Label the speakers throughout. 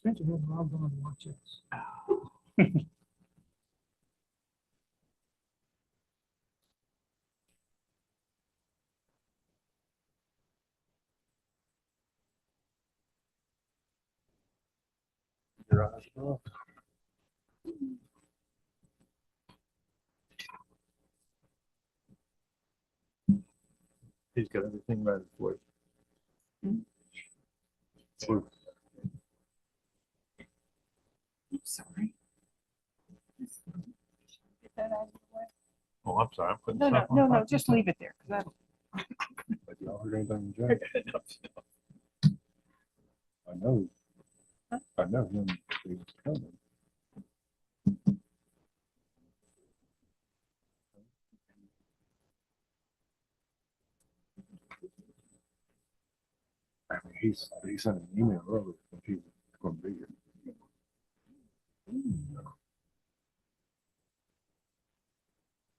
Speaker 1: Spencer has logged on to watch us.
Speaker 2: Your eyes closed. He's got everything ready for you.
Speaker 3: Sorry. Get that out of the way.
Speaker 2: Oh, I'm sorry. I'm putting
Speaker 3: No,
Speaker 2: stuff
Speaker 3: no,
Speaker 2: on
Speaker 3: no,
Speaker 2: top.
Speaker 3: just leave it there. 'Cause that'll-
Speaker 2: Have y'all heard anything from Jay? I know. I know him. He was coming. I mean, he sent an email earlier that he was going to be here.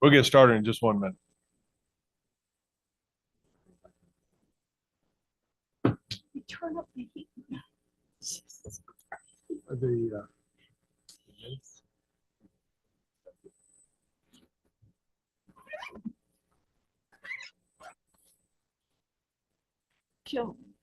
Speaker 2: We'll get started in just 1 minute.
Speaker 3: You turn up the heat.
Speaker 2: The
Speaker 3: Kill me.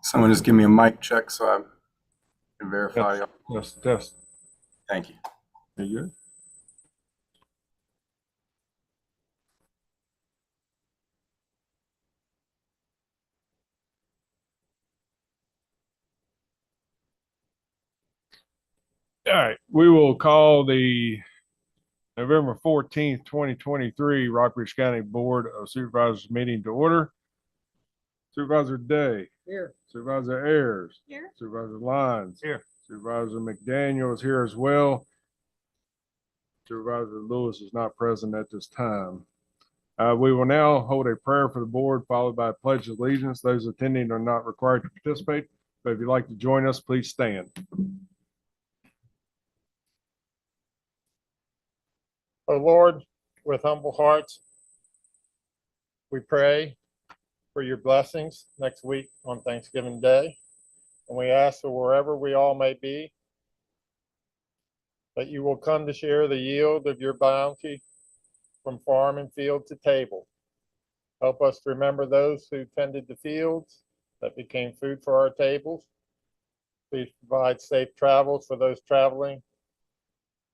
Speaker 4: Someone just give me a mic check so I can verify.
Speaker 2: test.
Speaker 4: Thank you.
Speaker 2: Are you good? All right, we will call the November 14th, 2023 Rockbridge County Board of Supervisors meeting to order. Supervisor Day.
Speaker 1: Here.
Speaker 2: Supervisor Ayers.
Speaker 3: Here.
Speaker 2: Supervisor Lyons.
Speaker 1: Here.
Speaker 2: Supervisor McDaniel is here as well. Supervisor Lewis is not present at this time. We will now hold a prayer for the board, followed by a pledge of allegiance. Those attending are not required to participate, but if you'd like to join us, please stand.
Speaker 5: O Lord, with humble hearts, we pray for your blessings next week on Thanksgiving Day. And we ask that wherever we all may be, that you will come to share the yield of your bounty from farm and field to table. Help us to remember those who tended the fields that became food for our tables. Please provide safe travels for those traveling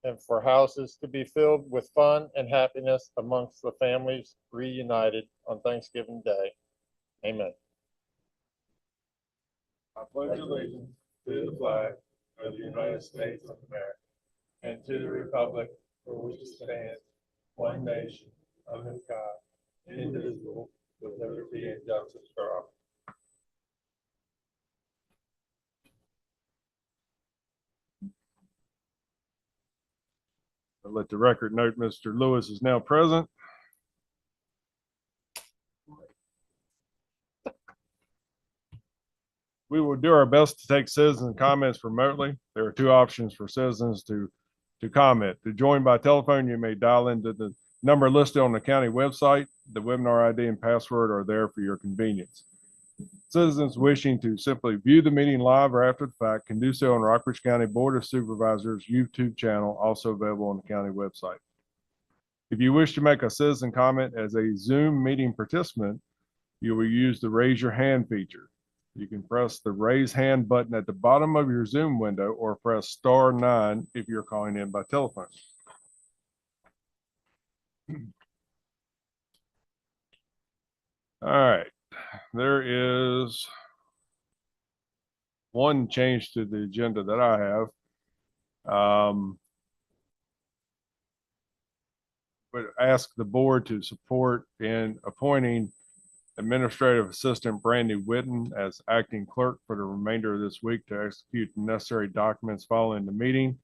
Speaker 5: and for houses to be filled with fun and happiness amongst the families reunited on Thanksgiving Day. Amen.
Speaker 2: I pledge allegiance to the flag of the United States of America and to the republic for which it stands, one nation, under God, indivisible, with liberty and justice for all. I'll let the record note Mr. Lewis is now present.
Speaker 5: We will do our best to take citizen comments remotely. There are two options for citizens to comment. To join by telephone, you may dial into the number listed on the county website. The webinar ID and password are there for your convenience. Citizens wishing to simply view the meeting live or after the fact can do so on Rockbridge County Board of Supervisors YouTube channel, also available on the county website. If you wish to make a citizen comment as a Zoom meeting participant, you will use the raise your hand feature. You can press the raise hand button at the bottom of your Zoom window or press *9 if you're calling in by telephone. All right, there is one change to the agenda that I have. But ask the board to support in appointing Administrative Assistant Brandy Whitten as acting clerk for the remainder of this week to execute the necessary documents following the meeting.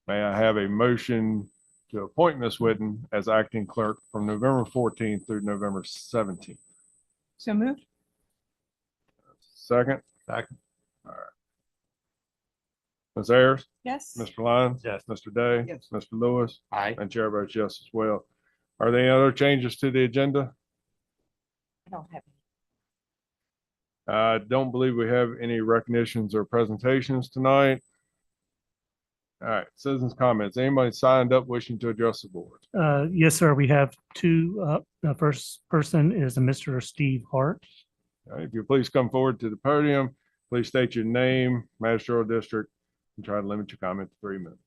Speaker 5: May I have a motion to appoint Ms. Whitten as acting clerk from November 14th through November 17th?
Speaker 3: So moved.
Speaker 5: Second?
Speaker 2: Second.
Speaker 5: All right. Ms. Ayers?
Speaker 3: Yes.
Speaker 5: Mr. Lyons?
Speaker 2: Yes.
Speaker 5: Mr. Day?
Speaker 1: Yes.
Speaker 5: Mr. Lewis?
Speaker 2: Aye.
Speaker 5: And Chair votes yes as well. Are there any other changes to the agenda?
Speaker 3: I don't have
Speaker 5: I don't believe we have any recognitions or presentations tonight. All right, citizens' comments. Anybody signed up wishing to address the board?
Speaker 1: Yes, sir. We have two. The first person is a Mr. Steve Hart.
Speaker 5: All right, if you please come forward to the podium, please state your name, magisterial district, and try to limit your comment to 3 minutes.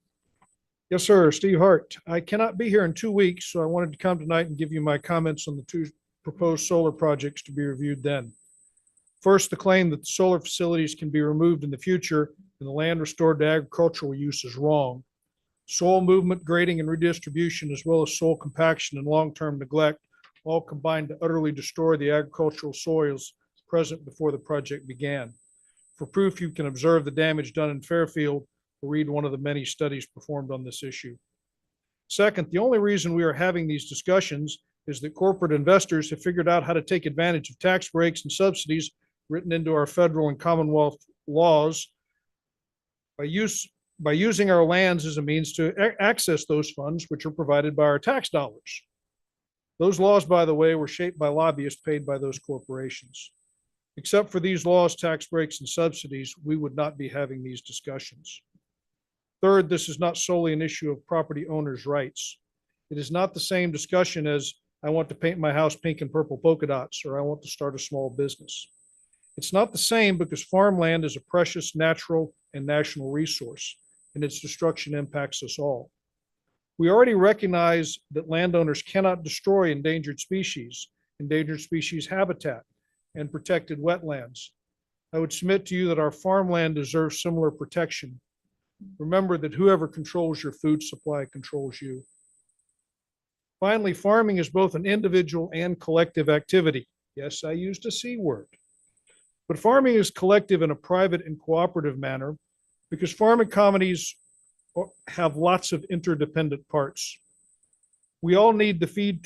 Speaker 6: Yes, sir. Steve Hart. I cannot be here in 2 weeks, so I wanted to come tonight and give you my comments on the two proposed solar projects to be reviewed then. First, the claim that the solar facilities can be removed in the future and the land restored to agricultural use is wrong. Soil movement, grading, and redistribution, as well as soil compaction and long-term neglect, all combined to utterly destroy the agricultural soils present before the project began. For proof, you can observe the damage done in Fairfield or read one of the many studies performed on this issue. Second, the only reason we are having these discussions is that corporate investors have figured out how to take advantage of tax breaks and subsidies written into our federal and Commonwealth laws by using our lands as a means to access those funds, which are provided by our tax dollars. Those laws, by the way, were shaped by lobbyists paid by those corporations. Except for these laws, tax breaks, and subsidies, we would not be having these discussions. Third, this is not solely an issue of property owners' rights. It is not the same discussion as I want to paint my house pink and purple polka dots, or I want to start a small business. It's not the same because farmland is a precious natural and national resource, and its destruction impacts us all. We already recognize that landowners cannot destroy endangered species habitat, and protected wetlands. I would submit to you that our farmland deserves similar protection. Remember that whoever controls your food supply controls you. Finally, farming is both an individual and collective activity. Yes, I used a C word. But farming is collective in a private and cooperative manner because farm economies have lots of interdependent parts. We all need the feed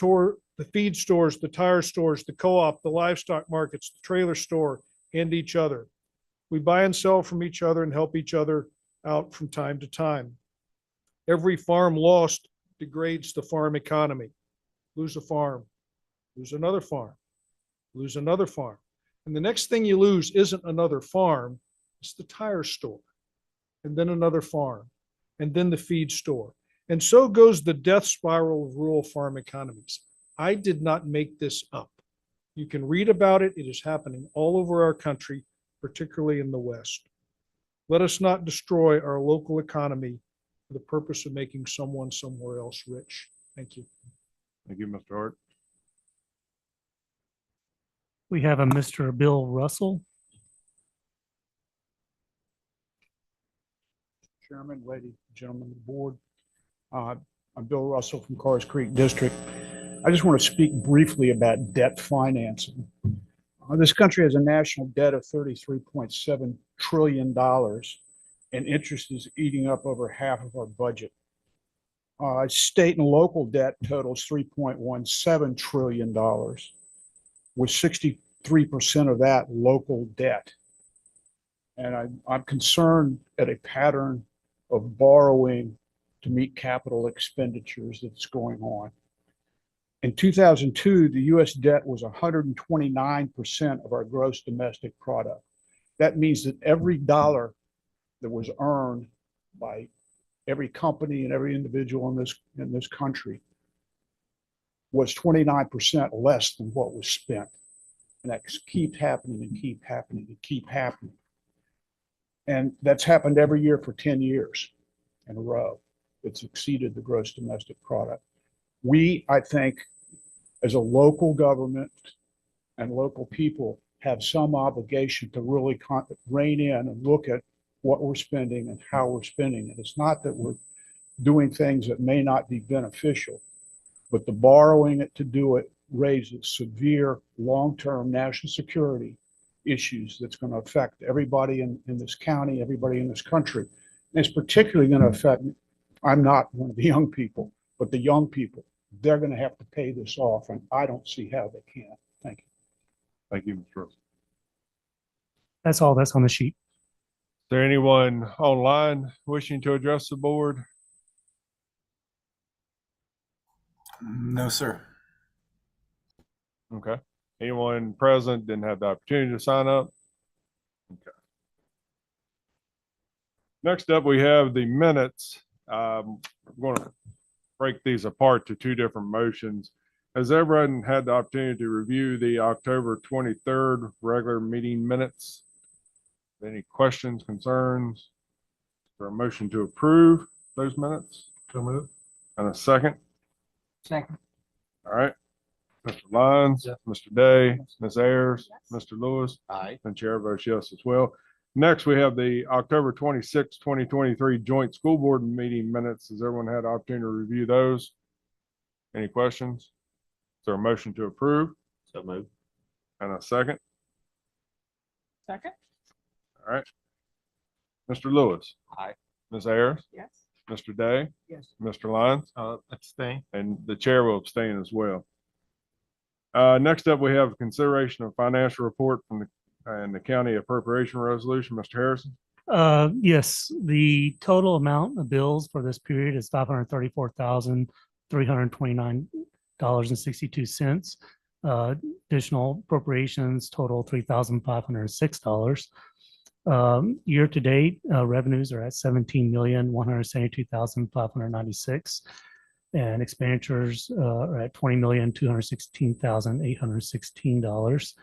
Speaker 6: stores, the tire stores, the co-op, the livestock markets, the trailer store, and each other. We buy and sell from each other and help each other out from time to time. Every farm lost degrades the farm economy. Lose a farm, lose another farm, lose another farm. And the next thing you lose isn't another farm, it's the tire store, and then another farm, and then the feed store. And so goes the death spiral of rural farm economies. I did not make this up. You can read about it. It is happening all over our country, particularly in the West. Let us not destroy our local economy for the purpose of making someone somewhere else rich. Thank you.
Speaker 5: Thank you, Mr. Hart.
Speaker 1: We have a Mr. Bill Russell.
Speaker 7: Chairman, ladies, gentlemen of the board. I'm Bill Russell from Carrs Creek District. I just want to speak briefly about debt financing. This country has a national debt of $33.7 trillion, and interest is eating up over half of our budget. State and local debt totals $3.17 trillion, with 63% of that local debt. And I'm concerned at a pattern of borrowing to meet capital expenditures that's going on. In 2002, the US debt was 129% of our gross domestic product. That means that every dollar that was earned by every company and every individual in this country was 29% less than what was spent. And that keeps happening and keep happening and keep happening. And that's happened every year for 10 years in a row. It's exceeded the gross domestic product. We, I think, as a local government and local people, have some obligation to really rein in and look at what we're spending and how we're spending it. It's not that we're doing things that may not be beneficial, but the borrowing it to do it raises severe long-term national security issues that's going to affect everybody in this county, everybody in this country. And it's particularly going to affect, I'm not one of the young people, but the young people. They're going to have to pay this off, and I don't see how they can. Thank you.
Speaker 5: Thank you, Mr. Russell.
Speaker 1: That's all that's on the sheet.
Speaker 5: Is there anyone online wishing to address the board?
Speaker 4: No, sir.
Speaker 5: Okay. Anyone present didn't have the opportunity to sign up? Okay. Next up, we have the minutes. I'm going to break these apart to two different motions. Has everyone had the opportunity to review the October 23rd regular meeting minutes? Any questions, concerns? Is there a motion to approve those minutes?
Speaker 2: So moved.
Speaker 5: And a second?
Speaker 3: Second.
Speaker 5: All right. Mr. Lyons, Mr. Day, Ms. Ayers,
Speaker 3: Yes.
Speaker 5: Mr. Lewis,
Speaker 8: Aye.
Speaker 5: and Chair votes yes as well. Next, we have the October 26, 2023 joint school board meeting minutes. Has everyone had the opportunity to review those? Any questions? Is there a motion to approve?
Speaker 8: So moved.
Speaker 5: And a second?
Speaker 3: Second.
Speaker 5: All right. Mr. Lewis.
Speaker 8: Aye.
Speaker 5: Ms. Ayers,
Speaker 3: Yes.
Speaker 5: Mr. Day,
Speaker 3: Yes.
Speaker 5: Mr. Lyons,
Speaker 8: Abstain.
Speaker 5: and the chair will abstain as well. Next up, we have consideration of financial report from the county appropriation resolution. Mr. Harrison.
Speaker 1: Yes, the total amount of bills for this period is $534,329.62. Additional appropriations total $3,506. Year to date, revenues are at $17,172,596. And expenditures are at $20,216,816.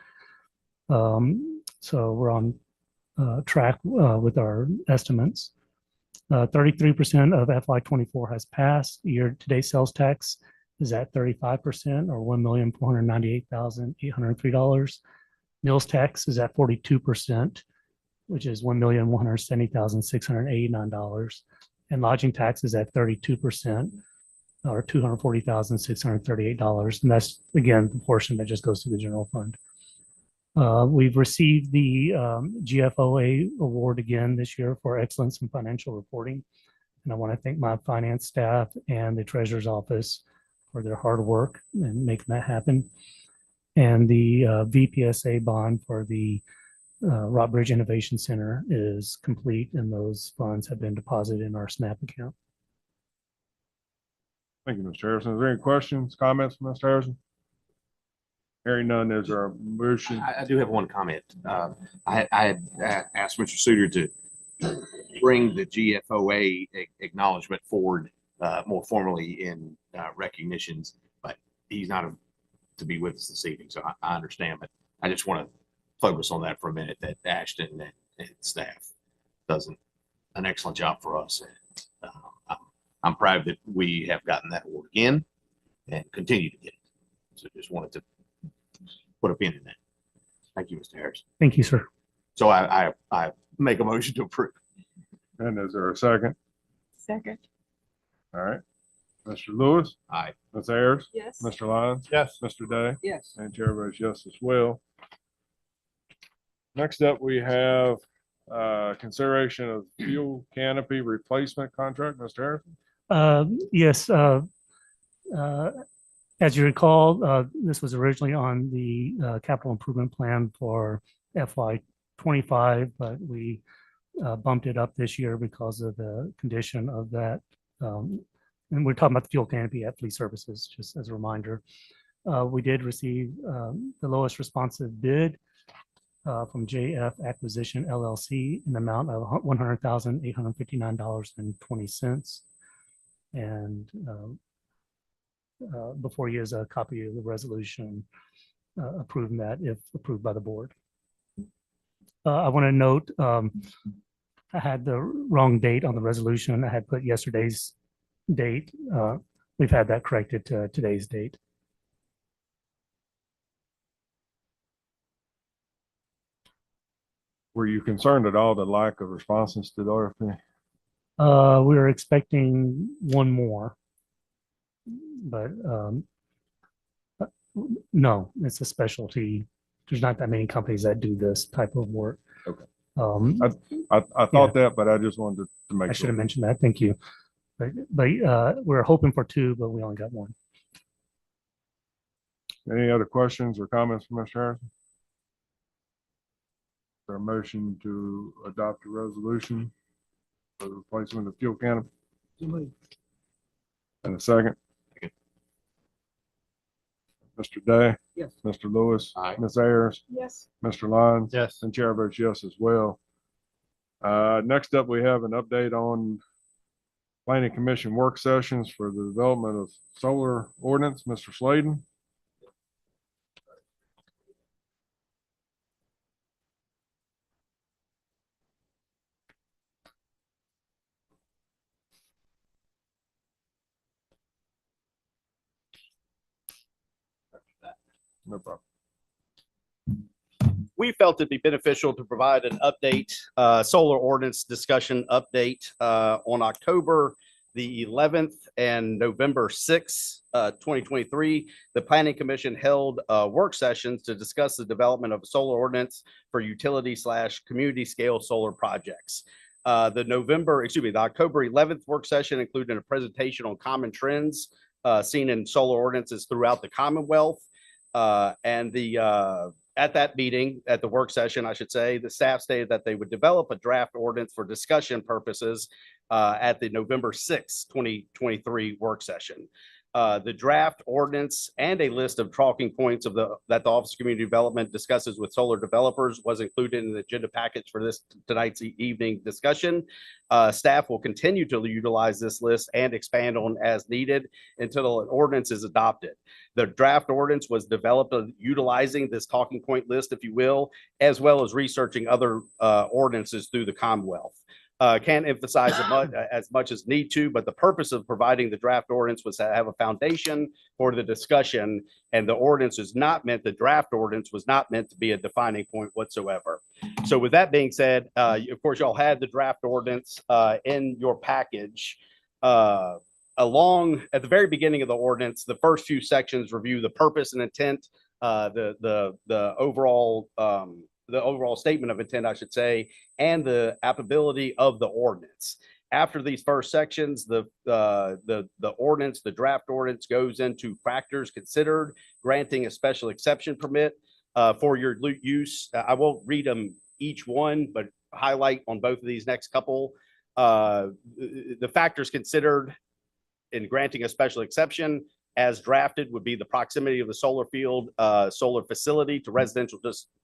Speaker 1: So we're on track with our estimates. 33% of FY24 has passed. Year-to-date sales tax is at 35%, or $1,498,803. Meals tax is at 42%, which is $1,170,689. And lodging tax is at 32%, or $240,638. And that's, again, the portion that just goes to the general fund. We've received the GFOA award again this year for excellence in financial reporting. And I want to thank my finance staff and the treasurer's office for their hard work and making that happen. And the VPSA bond for the Rockbridge Innovation Center is complete, and those funds have been deposited in our SNAP account.
Speaker 5: Thank you, Mr. Harrison. Is there any questions, comments from Mr. Harrison? Hearing none, is there a motion?
Speaker 8: I do have one comment. I had asked Mr. Suter to bring the GFOA acknowledgement forward more formally in recognitions, but he's not to be with us this evening, so I understand. But I just want to focus on that for a minute, that Ashton and staff does an excellent job for us. And, I'm proud that we have gotten that award again and continue to get it. So just wanted to put a pin in that. Thank you, Mr. Harris.
Speaker 1: Thank you, sir.
Speaker 8: So I make a motion to approve.
Speaker 5: And is there a second?
Speaker 3: Second.
Speaker 5: All right. Mr. Lewis?
Speaker 8: Aye.
Speaker 5: Ms. Ayers?
Speaker 3: Yes.
Speaker 5: Mr. Lyons?
Speaker 2: Yes.
Speaker 5: Mr. Day?
Speaker 3: Yes.
Speaker 5: And chair votes yes as well. Next up, we have consideration of fuel canopy replacement contract. Mr. Harrison?
Speaker 1: Yes. As you recall, this was originally on the capital improvement plan for FY 25, but we bumped it up this year because of the condition of that. And we're talking about the fuel canopy at Fleet Services, just as a reminder. We did receive the lowest responsive bid from JF Acquisition LLC in the amount of $100,859.20. And before you is a copy of the resolution approving that if approved by the board. I want to note I had the wrong date on the resolution. I had put yesterday's date. We've had that corrected to today's date.
Speaker 2: Were you concerned at all the lack of responses to the RFP?
Speaker 1: We were expecting one more, but no, it's a specialty. There's not that many companies that do this type of work.
Speaker 2: Okay.
Speaker 1: I
Speaker 2: I thought that, but I just wanted to make
Speaker 1: should have
Speaker 2: sure.
Speaker 1: mentioned that. Thank you. But we're hoping for two, but we only got one.
Speaker 2: Any other questions or comments from Mr. Harrison? Is there a motion to adopt a resolution for the replacement of fuel canopy? And a second? Mr. Day?
Speaker 3: Yes.
Speaker 2: Mr. Lewis?
Speaker 8: Aye.
Speaker 2: Ms. Ayers?
Speaker 3: Yes.
Speaker 2: Mr. Lyons?
Speaker 5: Yes.
Speaker 2: And Chair votes yes as well. Next up, we have an update on Planning Commission work sessions for the development of solar ordinance. Mr. Sladen? No problem.
Speaker 9: We felt it'd be beneficial to provide an update, solar ordinance discussion update on October the 11th and November 6th, 2023. The Planning Commission held work sessions to discuss the development of a solar ordinance for utility/community scale solar projects. The October 11th work session included a presentation on common trends seen in solar ordinances throughout the Commonwealth. At that meeting, at the work session, I should say, the staff stated that they would develop a draft ordinance for discussion purposes at the November 6th, 2023 work session. The draft ordinance and a list of talking points that the Office of Community Development discusses with solar developers was included in the agenda package for this tonight's evening discussion. Staff will continue to utilize this list and expand on as needed until an ordinance is adopted. The draft ordinance was developed utilizing this talking point list, if you will, as well as researching other ordinances through the Commonwealth. Can't emphasize as much as need to, but the purpose of providing the draft ordinance was to have a foundation for the discussion, and the draft ordinance was not meant to be a defining point whatsoever. So with that being said, of course, y'all had the draft ordinance in your package. Along at the very beginning of the ordinance, the first few sections review the purpose and intent, the overall statement of intent, I should say, and the applicability of the ordinance. After these first sections, the draft ordinance goes into factors considered granting a special exception permit for your use. I won't read them each one, but highlight on both of these next couple. The factors considered in granting a special exception as drafted would be the proximity of the solar field, solar facility to residential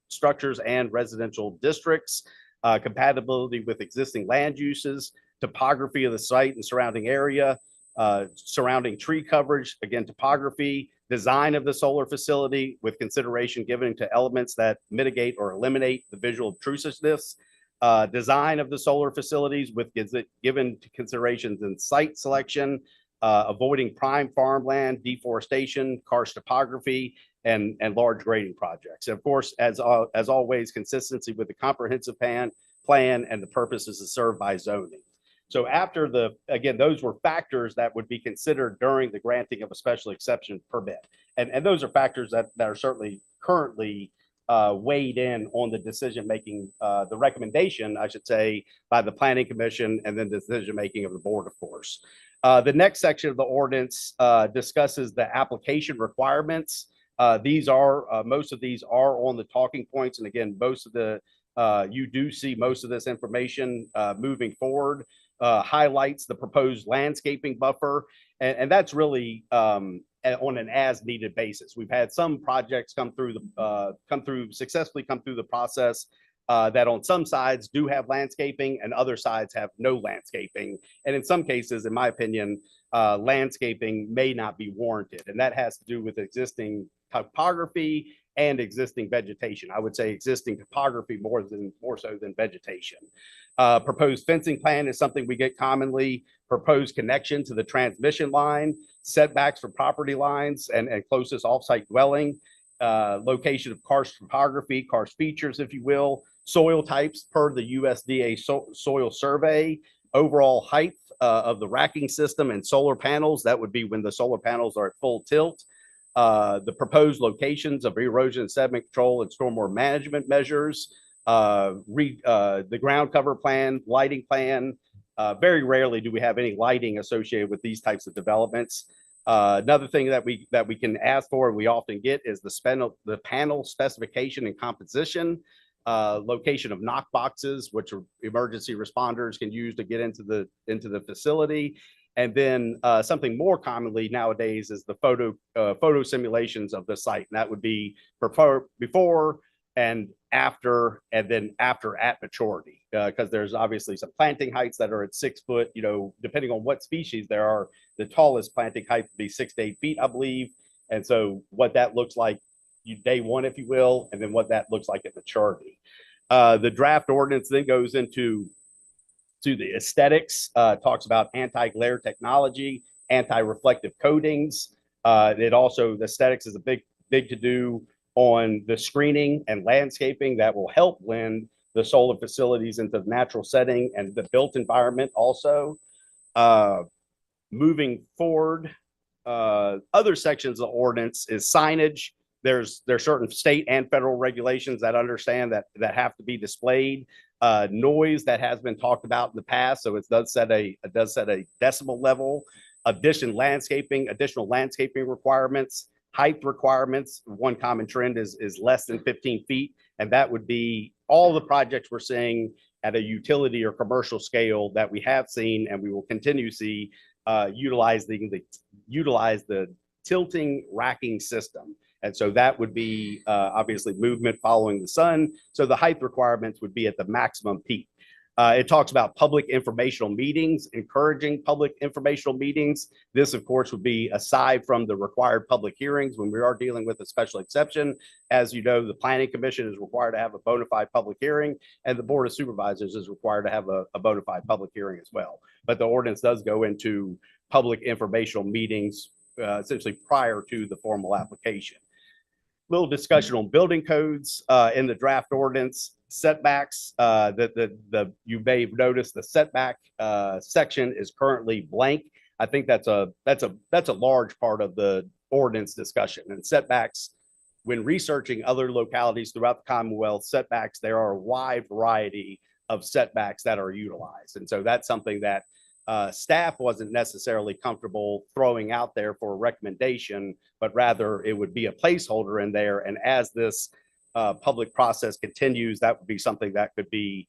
Speaker 9: structures and residential districts, compatibility with existing land uses, topography of the site and surrounding area, surrounding tree coverage, again, topography, design of the solar facility with consideration given to elements that mitigate or eliminate the visual obtrusiveness, design of the solar facilities with given to considerations in site selection, avoiding prime farmland, deforestation, karst topography, and large grading projects. And of course, as always, consistency with the comprehensive plan and the purposes is served by zoning. So after those were factors that would be considered during the granting of a special exception permit. And those are factors that are certainly currently weighed in on the decision-making, the recommendation, I should say, by the Planning Commission and then decision-making of the board, of course. The next section of the ordinance discusses the application requirements. Most of these are on the talking points. And again, most of the you do see most of this information moving forward, highlights the proposed landscaping buffer. And that's really on an as needed basis. We've had some projects successfully come through the process that on some sides do have landscaping and other sides have no landscaping. And in some cases, in my opinion, landscaping may not be warranted. And that has to do with existing topography and existing vegetation. I would say existing topography more so than vegetation. Proposed fencing plan is something we get commonly. Proposed connection to the transmission line, setbacks for property lines and closest offsite dwelling, location of karst topography, karst features, if you will, soil types per the USDA soil survey, overall height of the racking system and solar panels. That would be when the solar panels are at full tilt. The proposed locations of erosion and sediment control and stormwater management measures, the ground cover plan, lighting plan. Very rarely do we have any lighting associated with these types of developments. Another thing that we can ask for and we often get is the panel specification and composition, location of knock boxes, which emergency responders can use to get into the facility. And then something more commonly nowadays is the photo simulations of the site. And that would be before and after, and then after at maturity, because there's obviously some planting heights that are at 6 foot, depending on what species there are, the tallest planting height would be 6 to 8 feet, I believe. And so what that looks like day one, if you will, and then what that looks like at maturity. The draft ordinance then goes into the aesthetics, talks about anti-glare technology, anti-reflective coatings. The aesthetics is a big to do on the screening and landscaping that will help blend the solar facilities into the natural setting and the built environment also. Moving forward, other sections of the ordinance is signage. There's certain state and federal regulations that understand that have to be displayed. Noise that has been talked about in the past, so it does set a decibel level. Additional landscaping requirements, height requirements. One common trend is less than 15 feet, and that would be all the projects we're seeing at a utility or commercial scale that we have seen and we will continue to see utilize the tilting racking system. And so that would be obviously movement following the sun. So the height requirements would be at the maximum peak. It talks about public informational meetings, encouraging public informational meetings. This, of course, would be aside from the required public hearings when we are dealing with a special exception. As you know, the Planning Commission is required to have a bona fide public hearing, and the Board of Supervisors is required to have a bona fide public hearing as well. But the ordinance does go into public informational meetings essentially prior to the formal application. Little discussion on building codes in the draft ordinance. Setbacks, you may have noticed the setback section is currently blank. I think that's a large part of the ordinance discussion. And setbacks, when researching other localities throughout the Commonwealth, setbacks, there are a wide variety of setbacks that are utilized. And so that's something that staff wasn't necessarily comfortable throwing out there for a recommendation, but rather it would be a placeholder in there. And as this public process continues, that would be something that could be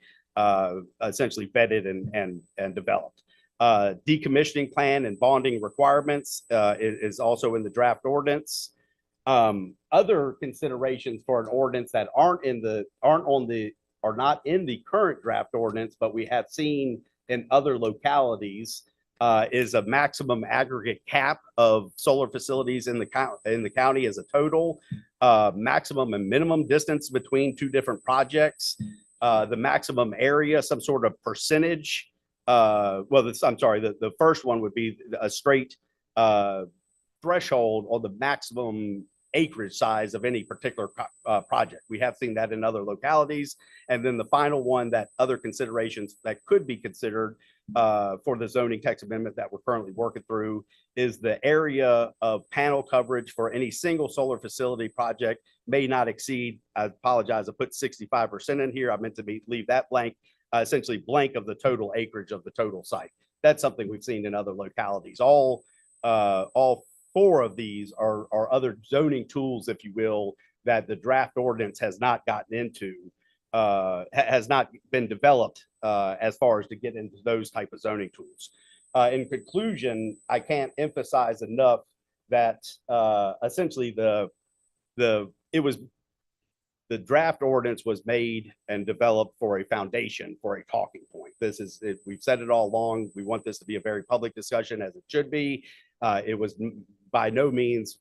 Speaker 9: essentially vetted and developed. Decommissioning plan and bonding requirements is also in the draft ordinance. Other considerations for an ordinance that are not in the current draft ordinance, but we have seen in other localities is a maximum aggregate cap of solar facilities in the county as a total, maximum and minimum distance between two different projects, the maximum area, some sort of percentage. The first one would be a straight threshold on the maximum acreage size of any particular project. We have seen that in other localities. And then the final one, that other considerations that could be considered for the zoning text amendment that we're currently working through is the area of panel coverage for any single solar facility project may not exceed, I apologize, I put 65% in here. I meant to leave that blank, essentially blank of the total acreage of the total site. That's something we've seen in other localities. All four of these are other zoning tools, if you will, that the draft ordinance has not gotten into. has not been developed as far as to get into those type of zoning tools. In conclusion, I can't emphasize enough that essentially the draft ordinance was made and developed for a foundation, for a talking point. We've said it all along. We want this to be a very public discussion, as it should be. It was by no means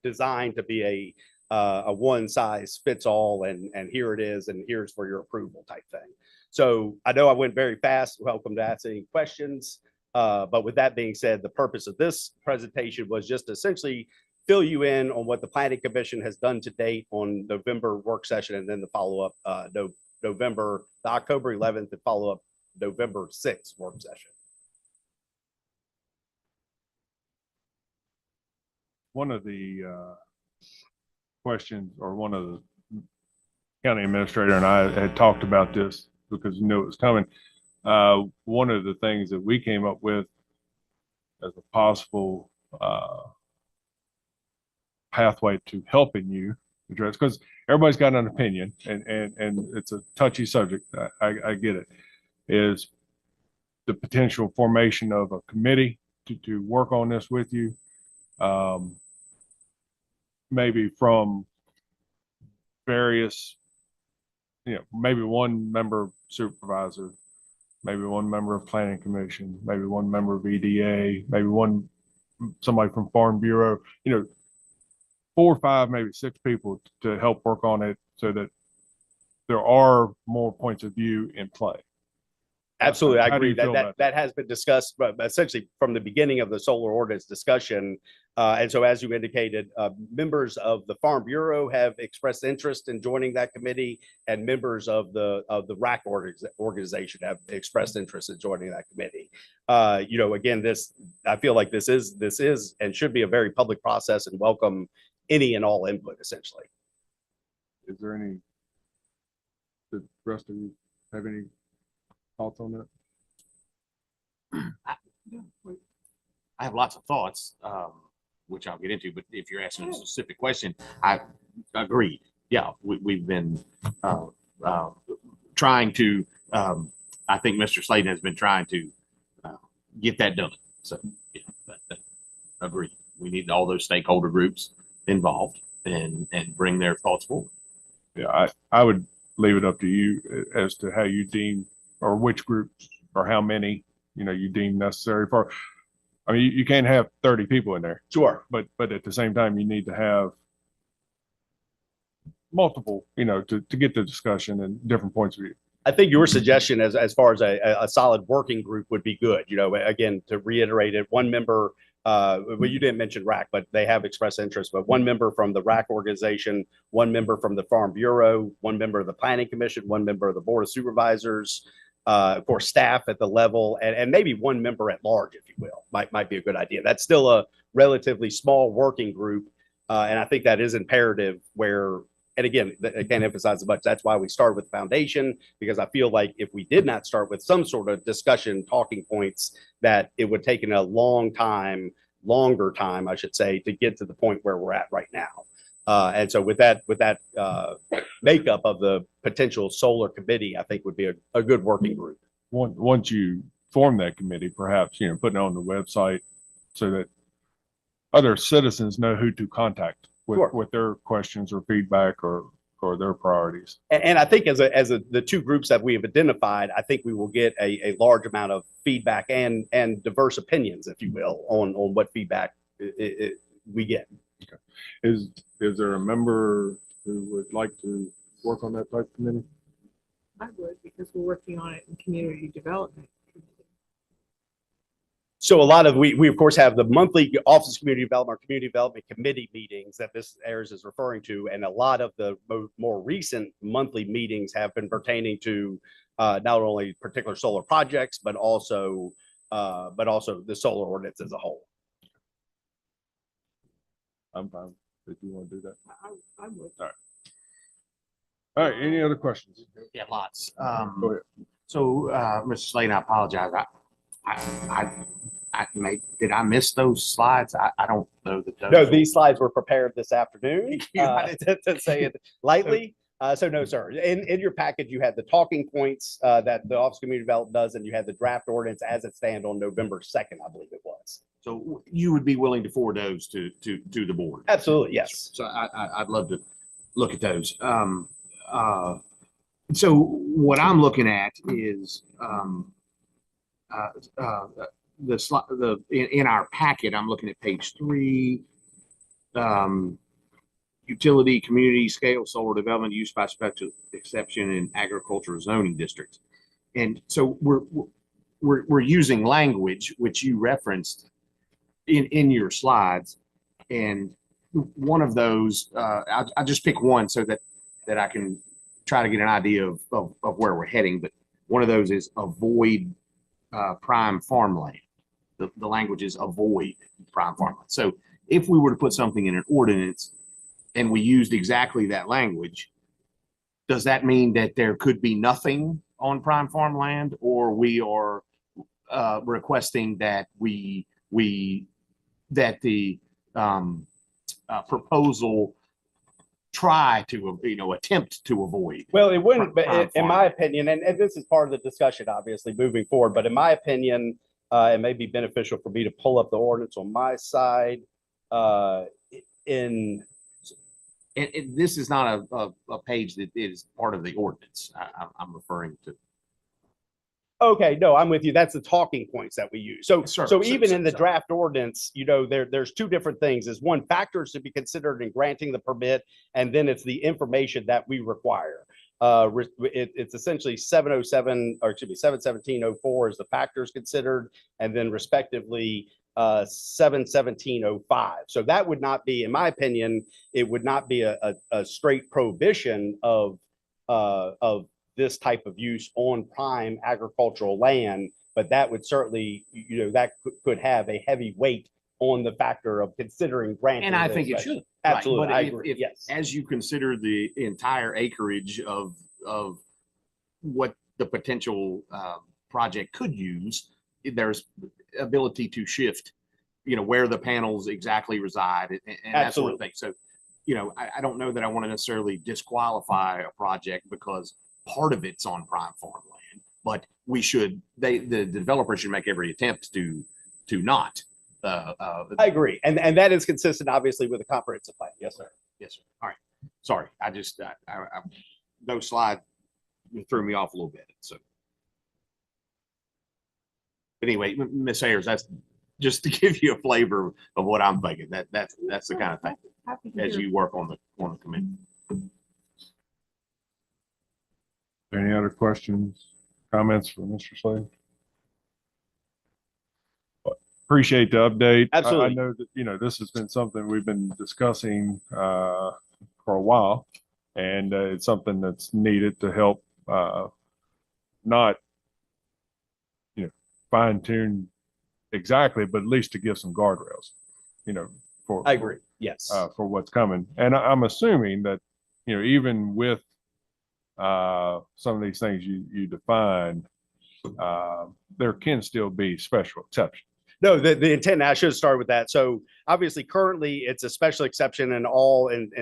Speaker 9: designed to be a one size fits all and here it is and here's for your approval type thing. So I know I went very fast. Welcome to ask any questions. But with that being said, the purpose of this presentation was just essentially fill you in on what the Planning Commission has done to date on November work session, and then the follow-up the October 11th, and follow-up November 6th work session.
Speaker 2: One of the questions, or one of the county administrator and I had talked about this because we knew it was coming. One of the things that we came up with as a possible pathway to helping you address, because everybody's got an opinion and it's a touchy subject. I get it, is the potential formation of a committee to work on this with you. Maybe from various, maybe one member supervisor, maybe one member of planning commission, maybe one member of EDA, maybe somebody from Farm Bureau, 4 or 5, maybe 6 people to help work on it so that there are more points of view in play.
Speaker 9: Absolutely, I
Speaker 2: How do
Speaker 9: agree
Speaker 2: you feel about
Speaker 9: that has been discussed, but essentially from the beginning of the solar ordinance discussion. And so, as you indicated, members of the Farm Bureau have expressed interest in joining that committee, and members of the RAC organization have expressed interest in joining that committee. Again, I feel like this is and should be a very public process and welcome any and all input. Essentially,
Speaker 2: Is there the rest of you have any thoughts on that?
Speaker 8: I have lots of thoughts, which I'll get into, but if you're asking a specific question, I agree. Yeah, we've been trying to, I think Mr. Slayton has been trying to get that done. So, yeah, agree. We need all those stakeholder groups involved and bring their thoughts forward.
Speaker 2: Yeah, I would leave it up to you as to how you deem, or which groups or how many, you deem necessary for. I mean, you can't have 30 people in there.
Speaker 9: Sure.
Speaker 2: But at the same time, you need to have multiple, to get the discussion and different points of view.
Speaker 9: I think your suggestion as far as a solid working group would be good. Again, to reiterate it, one member, well, you didn't mention RAC, but they have expressed interest, but one member from the RAC organization, one member from the Farm Bureau, one member of the Planning Commission, one member of the Board of Supervisors, of course, staff at the level, and maybe one member at large, if you will, might be a good idea. That's still a relatively small working group. And I think that is imperative where, and again, I can't emphasize as much. That's why we started with the foundation, because I feel like if we did not start with some sort of discussion, talking points, that it would take a longer time, I should say, to get to the point where we're at right now. And so with that makeup of the potential solar committee, I think would be a good working group.
Speaker 2: Once you form that committee, perhaps, putting it on the website so that other citizens know who to contact with their questions or feedback or their priorities.
Speaker 9: And I think as the two groups that we have identified, I think we will get a large amount of feedback and diverse opinions, if you will, on what feedback we get.
Speaker 2: Okay. Is there a member who would like to work on that type of committee?
Speaker 3: I would, because we're working on it in community development.
Speaker 9: So a lot of, we of course have the monthly Office of Community Development Committee meetings that Ms. Ayers is referring to. And a lot of the more recent monthly meetings have been pertaining to not only particular solar projects, but also the solar ordinance as a whole.
Speaker 2: I'm fine if you want to do that.
Speaker 3: I would.
Speaker 2: All right. Any other questions?
Speaker 8: Yeah, lots.
Speaker 2: Go ahead.
Speaker 8: So, Mr. Slayton, I apologize. Did I miss those slides? I don't know that those.
Speaker 9: No, these slides were prepared this afternoon, to say it lightly. So no, sir. In your package, you had the talking points that the Office of Community Development does, and you had the draft ordinance as it stand on November 2nd, I believe it was.
Speaker 8: So you would be willing to forward those to the board?
Speaker 9: Absolutely, yes.
Speaker 8: So I'd love to look at those. So what I'm looking at is in our packet, I'm looking at page 3, utility community scale solar development used by special exception in agricultural zoning districts. And so we're using language which you referenced in your slides, and one of those I'll just pick one so that I can try to get an idea of where we're heading. But one of those is avoid prime farmland. The language is avoid prime farmland. So if we were to put something in an ordinance and we used exactly that language, does that mean that there could be nothing on prime farmland, or we are requesting that that the proposal try to, attempt to avoid?
Speaker 9: Well, it wouldn't,
Speaker 8: Prime
Speaker 9: but in my opinion, and this is part of the discussion, obviously, moving forward, but in my opinion, it may be beneficial for me to pull up the ordinance on my side. And
Speaker 8: this is not a page that is part of the ordinance. I'm referring to.
Speaker 9: Okay, no, I'm with you. That's the talking points that we use. So,
Speaker 8: Sure,
Speaker 9: so
Speaker 8: so-
Speaker 9: even
Speaker 8: so-
Speaker 9: in the
Speaker 8: so-
Speaker 9: draft ordinance, there's two different things. Is one, factors to be considered in granting the permit, and then it's the information that we require. It's essentially 707, or excuse me, 71704 is the factors considered, and then respectively 71705. So that would not be, in my opinion, it would not be a straight prohibition of this type of use on prime agricultural land, but that would certainly, that could have a heavy weight on the factor of considering granting.
Speaker 8: And I
Speaker 9: this
Speaker 8: think it
Speaker 9: special-
Speaker 8: should.
Speaker 9: Absolutely,
Speaker 8: Right.
Speaker 9: I
Speaker 8: But
Speaker 9: agree,
Speaker 8: if,
Speaker 9: yes.
Speaker 8: as you consider the entire acreage of what the potential project could use, there's ability to shift, where the panels exactly reside and that sort of thing. So, I don't know that I want to necessarily disqualify a project because part of it's on prime farmland, but the developer should make every attempt to not.
Speaker 9: I agree. And that is consistent, obviously, with the comprehensive plan. Yes, sir.
Speaker 8: Yes, sir. All right. Sorry. I just, those slides threw me off a little bit. So. But anyway, Ms. Ayers, that's just to give you a flavor of what I'm thinking. That's the kind of thing
Speaker 3: Happy to
Speaker 8: as
Speaker 3: hear.
Speaker 8: you work on the committee.
Speaker 2: Any other questions, comments for Mr. Slade? Appreciate the update.
Speaker 9: Absolutely.
Speaker 2: I know that, this has been something we've been discussing for a while, and it's something that's needed to help not, fine tune exactly, but at least to give some guardrails, for.
Speaker 9: I agree. Yes.
Speaker 2: For what's coming. And I'm assuming that, even with some of these things you defined, there can still be special exceptions.
Speaker 9: No, the intent, I should have started with that. So obviously currently it's a special exception in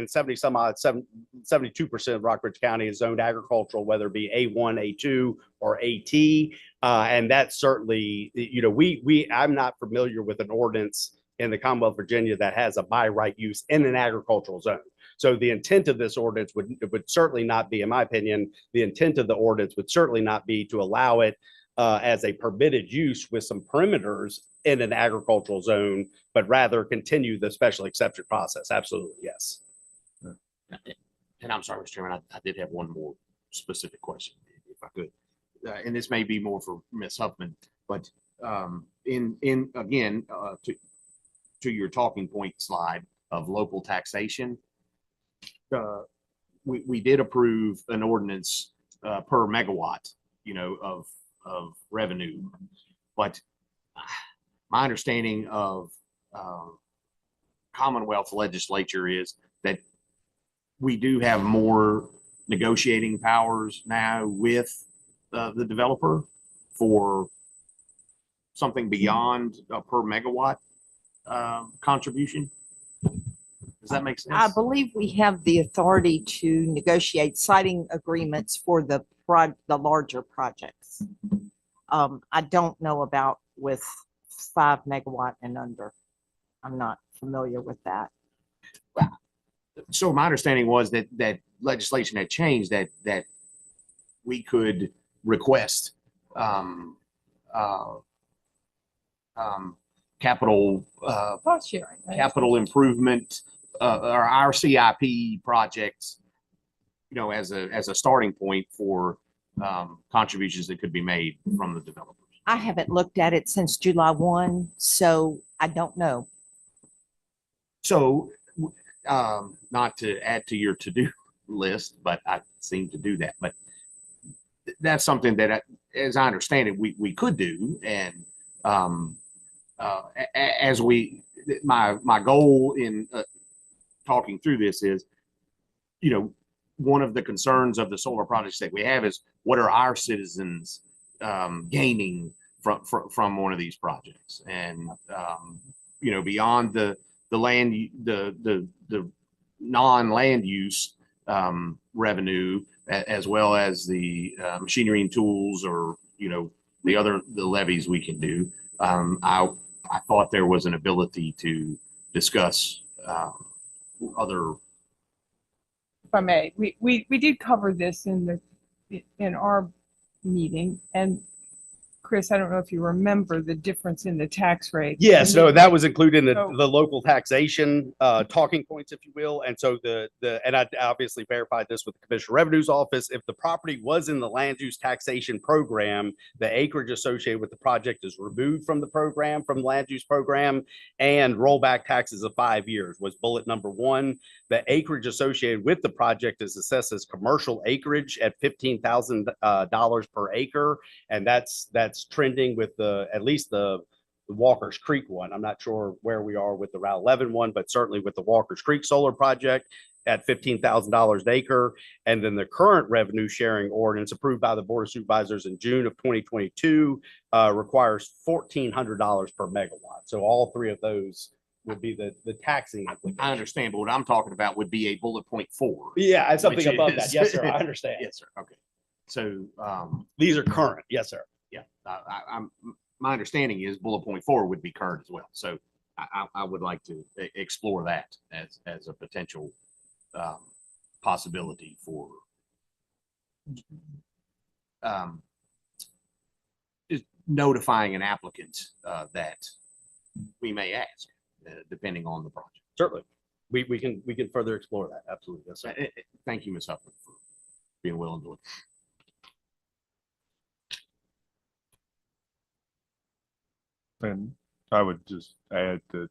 Speaker 9: 70 some odd, 72% of Rockbridge County is zoned agricultural, whether it be A1, A2 or AT. And that's certainly, I'm not familiar with an ordinance in the Commonwealth of Virginia that has a by right use in an agricultural zone. So the intent of this ordinance would certainly not be, in my opinion, the intent of the ordinance would certainly not be to allow it as a permitted use with some perimeters in an agricultural zone, but rather continue the special exception process. Absolutely, yes.
Speaker 8: And I'm sorry, Mr. Chairman, I did have one more specific question, if I could. And this may be more for Ms. Huffman, but again, to your talking point slide of local taxation, we did approve an ordinance per megawatt, of revenue, but my understanding of Commonwealth legislature is that we do have more negotiating powers now with the developer for something beyond a per megawatt contribution. Does that make
Speaker 10: I
Speaker 8: sense?
Speaker 10: believe we have the authority to negotiate siting agreements for the larger projects. I don't know about with 5 megawatt and under. I'm not familiar with that.
Speaker 8: So my understanding was that legislation had changed that we could request capital
Speaker 3: Cost sharing. right?
Speaker 8: capital improvement or our CIP projects, as a starting point for contributions that could be made from the developers.
Speaker 10: I haven't looked at it since July 1, so I don't know.
Speaker 8: So, not to add to your to-do list, but I seem to do that. But that's something that, as I understand it, we could do. And as my goal in talking through this is, one of the concerns of the solar projects that we have is what are our citizens gaining from one of these projects, and beyond the land, the non-land use revenue, as well as the machinery and tools, or the levies we can do. I thought there was an ability to discuss other.
Speaker 3: If I may, we did cover this in our meeting, and Chris, I don't know if you remember the difference in the tax rate.
Speaker 9: Yes, no, that was included in
Speaker 3: So-
Speaker 9: the local taxation talking points, if you will. And so and I obviously verified this with the Commissioner Revenue's office. If the property was in the land use taxation program, the acreage associated with the project is removed from the program, from the land use program, and rollback taxes of 5 years was bullet number 1. The acreage associated with the project is assessed as commercial acreage at $15,000 per acre, and that's trending with at least the Walker's Creek one. I'm not sure where we are with the Route 11 one, but certainly with the Walker's Creek solar project at $15,000 an acre. And then the current revenue sharing ordinance approved by the Board of Supervisors in June of 2022 requires $1,400 per megawatt. So all 3 of those would be the taxing application.
Speaker 8: I understand, but what I'm talking about would be a bullet point 4.
Speaker 9: Yeah, and something
Speaker 8: Which
Speaker 9: above
Speaker 8: is-
Speaker 9: that. Yes, sir. I understand.
Speaker 8: Yes, sir. Okay. So,
Speaker 9: These are current. Yes, sir.
Speaker 8: yeah, my understanding is bullet point 4 would be current as well. So I would like to explore that as a potential possibility for is notifying an applicant that we may ask, depending on the project.
Speaker 9: Certainly. We can further explore that. Absolutely. Yes, sir.
Speaker 8: Thank you, Ms. Huffman, for being willing to.
Speaker 2: And I would just add that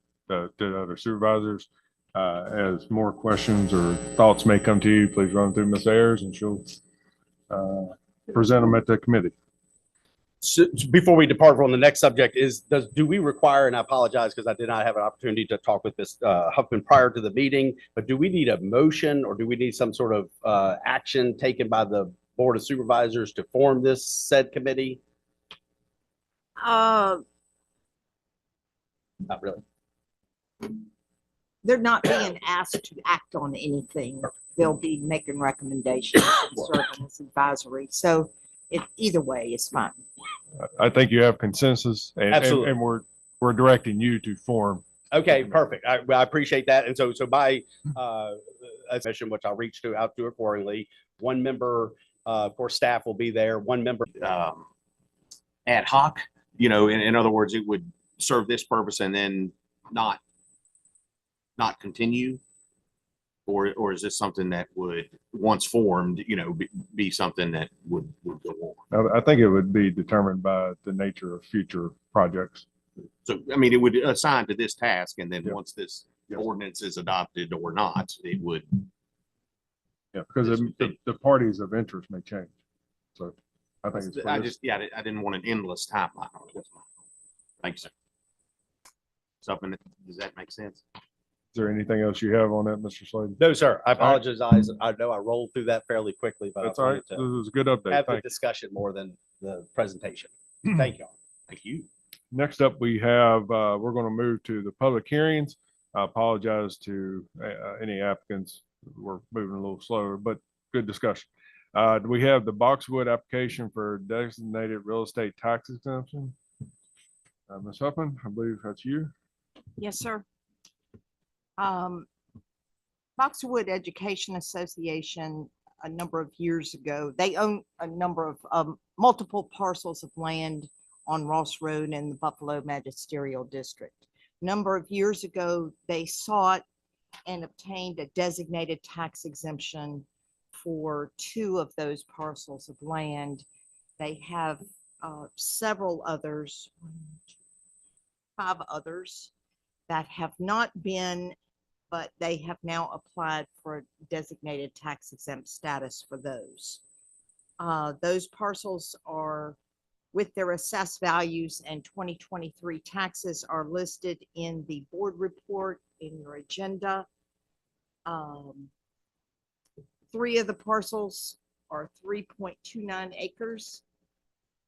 Speaker 2: to other supervisors, as more questions or thoughts may come to you, please run through Ms. Ayers and she'll present them at the committee.
Speaker 9: So before we depart from the next subject do we require, and I apologize because I did not have an opportunity to talk with Ms. Huffman prior to the meeting, but do we need a motion or do we need some sort of action taken by the Board of Supervisors to form this said committee?
Speaker 10: Uh,
Speaker 9: Not really.
Speaker 10: they're not being asked to act on anything. They'll be making recommendations and serving as advisory. So either way is fine.
Speaker 2: I think you have consensus
Speaker 9: Absolutely.
Speaker 2: and we're directing you to form.
Speaker 9: Okay, perfect. I appreciate that. And so by session, which I'll reach out to accordingly, 1 member, of course, staff will be there, 1 member.
Speaker 8: Ad hoc, in other words, it would serve this purpose and then not continue, or is this something that would, once formed, be something that would go on?
Speaker 2: I think it would be determined by the nature of future projects.
Speaker 8: So, I mean, it would assign to this task, and then
Speaker 2: Yep.
Speaker 8: once this
Speaker 2: Yep.
Speaker 8: ordinance is adopted or not, it would.
Speaker 2: Yeah, because the parties of interest may change. So I think it's.
Speaker 8: I didn't want an endless timeline. Thank you, sir. Something, does that make sense?
Speaker 2: Is there anything else you have on that, Mr. Slade?
Speaker 9: No, sir. I apologize. I know I rolled through that fairly quickly, but
Speaker 2: That's
Speaker 9: I
Speaker 2: all right.
Speaker 9: wanted
Speaker 2: This
Speaker 9: to
Speaker 2: was a good update.
Speaker 9: have the
Speaker 2: Thank you.
Speaker 9: discussion more than the presentation. Thank you.
Speaker 8: Thank you.
Speaker 2: Next up, we have, we're going to move to the public hearings. I apologize to any applicants. We're moving a little slower, but good discussion. Do we have the Boxwood application for designated real estate tax exemption? Ms. Huffman, I believe that's you.
Speaker 10: Yes, sir. Boxwood Education Association, a number of years ago, they own a number of multiple parcels of land on Ross Road in the Buffalo Magisterial District. Number of years ago, they sought and obtained a designated tax exemption for 2 of those parcels of land. They have several others, 5 others that have not been, but they have now applied for designated tax exempt status for those. Those parcels are with their assessed values and 2023 taxes are listed in the board report in your agenda. 3 of the parcels are 3.29 acres,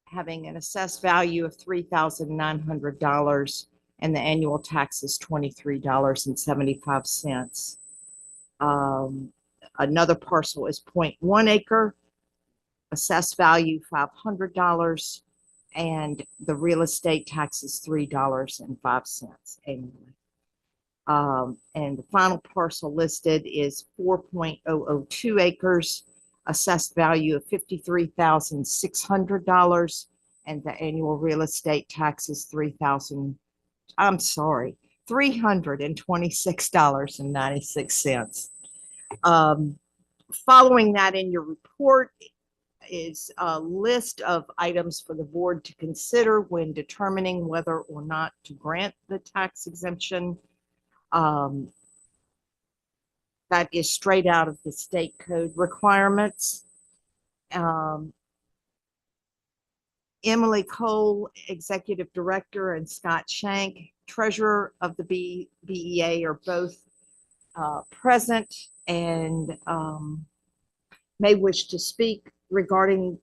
Speaker 10: having an assessed value of $3,900, and the annual tax is $23.75. Another parcel is 0.1 acre, assessed value $500, and the real estate tax is $3.05 annually. And the final parcel listed is 4.002 acres, assessed value of $53,600, and the annual real estate tax is $326.96. Following that in your report is a list of items for the board to consider when determining whether or not to grant the tax exemption. That is straight out of the state code requirements. Emily Cole, Executive Director, and Scott Shank, Treasurer of the BEA, are both present and may wish to speak regarding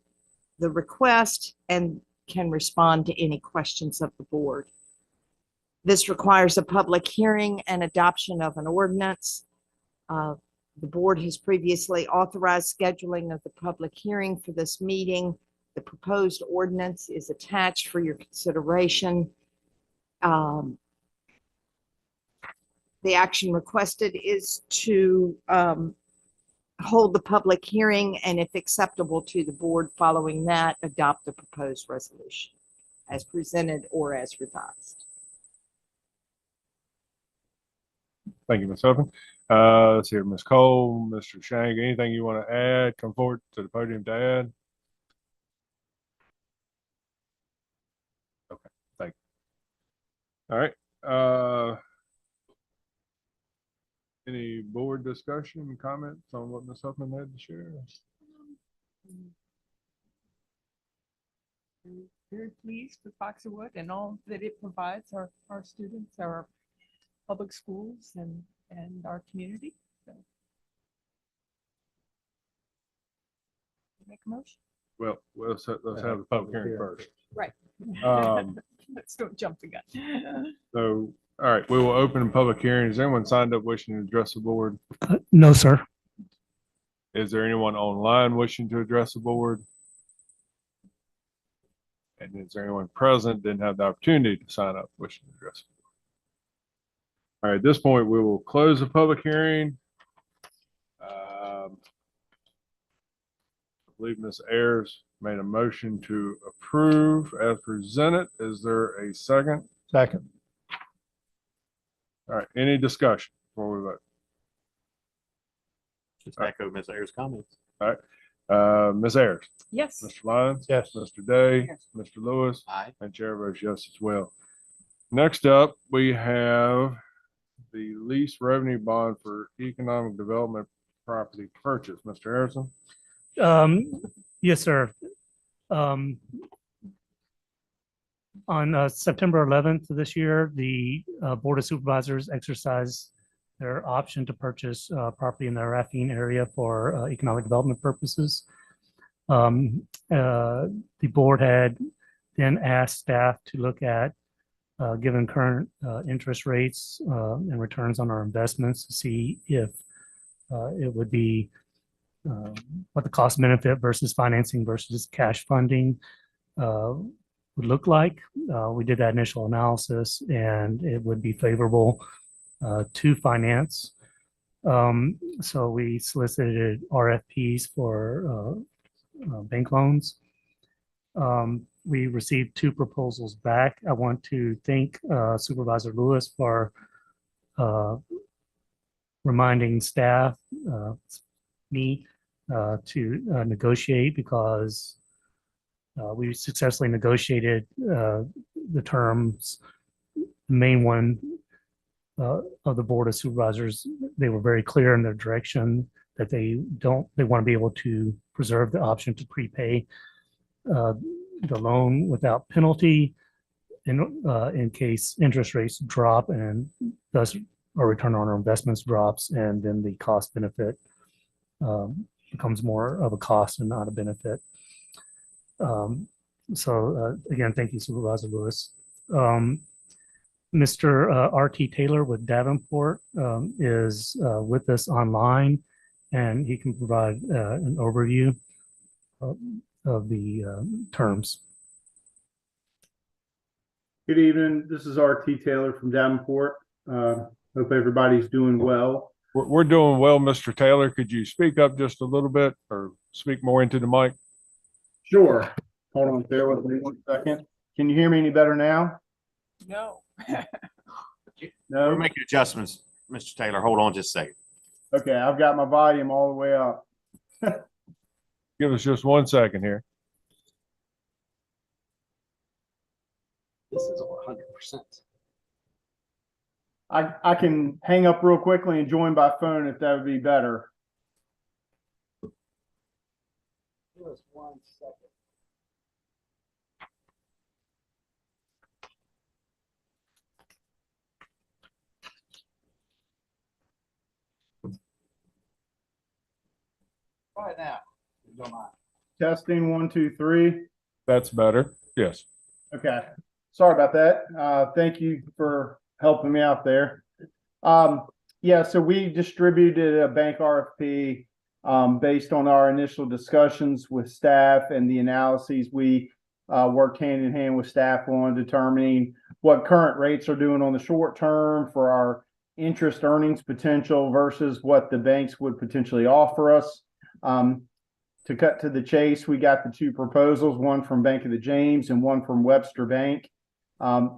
Speaker 10: the request and can respond to any questions of the board. This requires a public hearing and adoption of an ordinance. The board has previously authorized scheduling of the public hearing for this meeting. The proposed ordinance is attached for your consideration. The action requested is to hold the public hearing, and if acceptable to the board following that, adopt the proposed resolution as presented or as revised.
Speaker 2: Thank you, Ms. Huffman. Let's hear Ms. Cole, Mr. Shank. Anything you want to add? Come forward to the podium to add. Okay, thank you. All right. Any board discussion, comments on what Ms. Huffman had to share?
Speaker 3: Very pleased with Boxwood and all that it provides our students, our public schools, and our community. So, make a motion.
Speaker 2: Well, let's have the public hearing first.
Speaker 3: Right.
Speaker 2: Um,
Speaker 3: Let's don't jump the gun.
Speaker 2: So, all right, we will open a public hearing. Is anyone signed up wishing to address the board?
Speaker 1: No, sir.
Speaker 2: Is there anyone online wishing to address the board? And is there anyone present didn't have the opportunity to sign up wishing to address the board? All right, at this point, we will close the public hearing. I believe Ms. Ayers made a motion to approve as presented. Is there a second?
Speaker 1: Second.
Speaker 2: All right, any discussion before we vote?
Speaker 8: Just echo Ms. Ayers' comments.
Speaker 2: Ms. Ayers,
Speaker 3: Yes.
Speaker 2: Mr. Lyons?
Speaker 1: Yes.
Speaker 2: Mr. Day?
Speaker 3: Yes.
Speaker 2: Mr. Lewis?
Speaker 8: Aye.
Speaker 2: And Chair votes yes as well. Next up, we have the lease revenue bond for economic development property purchase. Mr. Harrison?
Speaker 1: Yes, sir. On September 11th of this year, the Board of Supervisors exercised their option to purchase property in the Raffine area for economic development purposes. The board had then asked staff to look at given current interest rates and returns on our investments to see if it would be what the cost benefit versus financing versus cash funding would look like. We did that initial analysis and it would be favorable to finance. So we solicited RFPs for bank loans. We received 2 proposals back. I want to thank Supervisor Lewis for reminding staff, me, to negotiate because we successfully negotiated the terms. The main one of the Board of Supervisors, they were very clear in their direction that they want to be able to preserve the option to prepay the loan without penalty in case interest rates drop and thus our return on our investments drops, and then the cost benefit becomes more of a cost and not a benefit. So again, thank you, Supervisor Lewis. Mr. R.T. Taylor with Davenport is with us online, and he can provide an overview of the terms.
Speaker 11: Good evening. This is R.T. Taylor from Davenport. Hope everybody's doing well.
Speaker 5: We're doing well, Mr. Taylor. Could you speak up just a little bit or speak more into the mic?
Speaker 11: Sure. Hold on, bear with me 1 second. Can you hear me any better now?
Speaker 3: No.
Speaker 8: We're
Speaker 11: No?
Speaker 8: making adjustments, Mr. Taylor. Hold on just a second.
Speaker 11: Okay, I've got my volume all the way up.
Speaker 5: Give us just 1 second here.
Speaker 9: This is 100%.
Speaker 11: I can hang up real quickly and join by phone if that would be better.
Speaker 9: Give us 1 second. Try it now. if you don't mind.
Speaker 11: Testing 1, 2, 3.
Speaker 5: That's better. Yes.
Speaker 11: Okay. Sorry about that. Thank you for helping me out there. Yeah, so we distributed a bank RFP based on our initial discussions with staff and the analyses. We worked hand in hand with staff on determining what current rates are doing on the short term for our interest earnings potential versus what the banks would potentially offer us. To cut to the chase, we got the 2 proposals, one from Bank of the James and one from Webster Bank.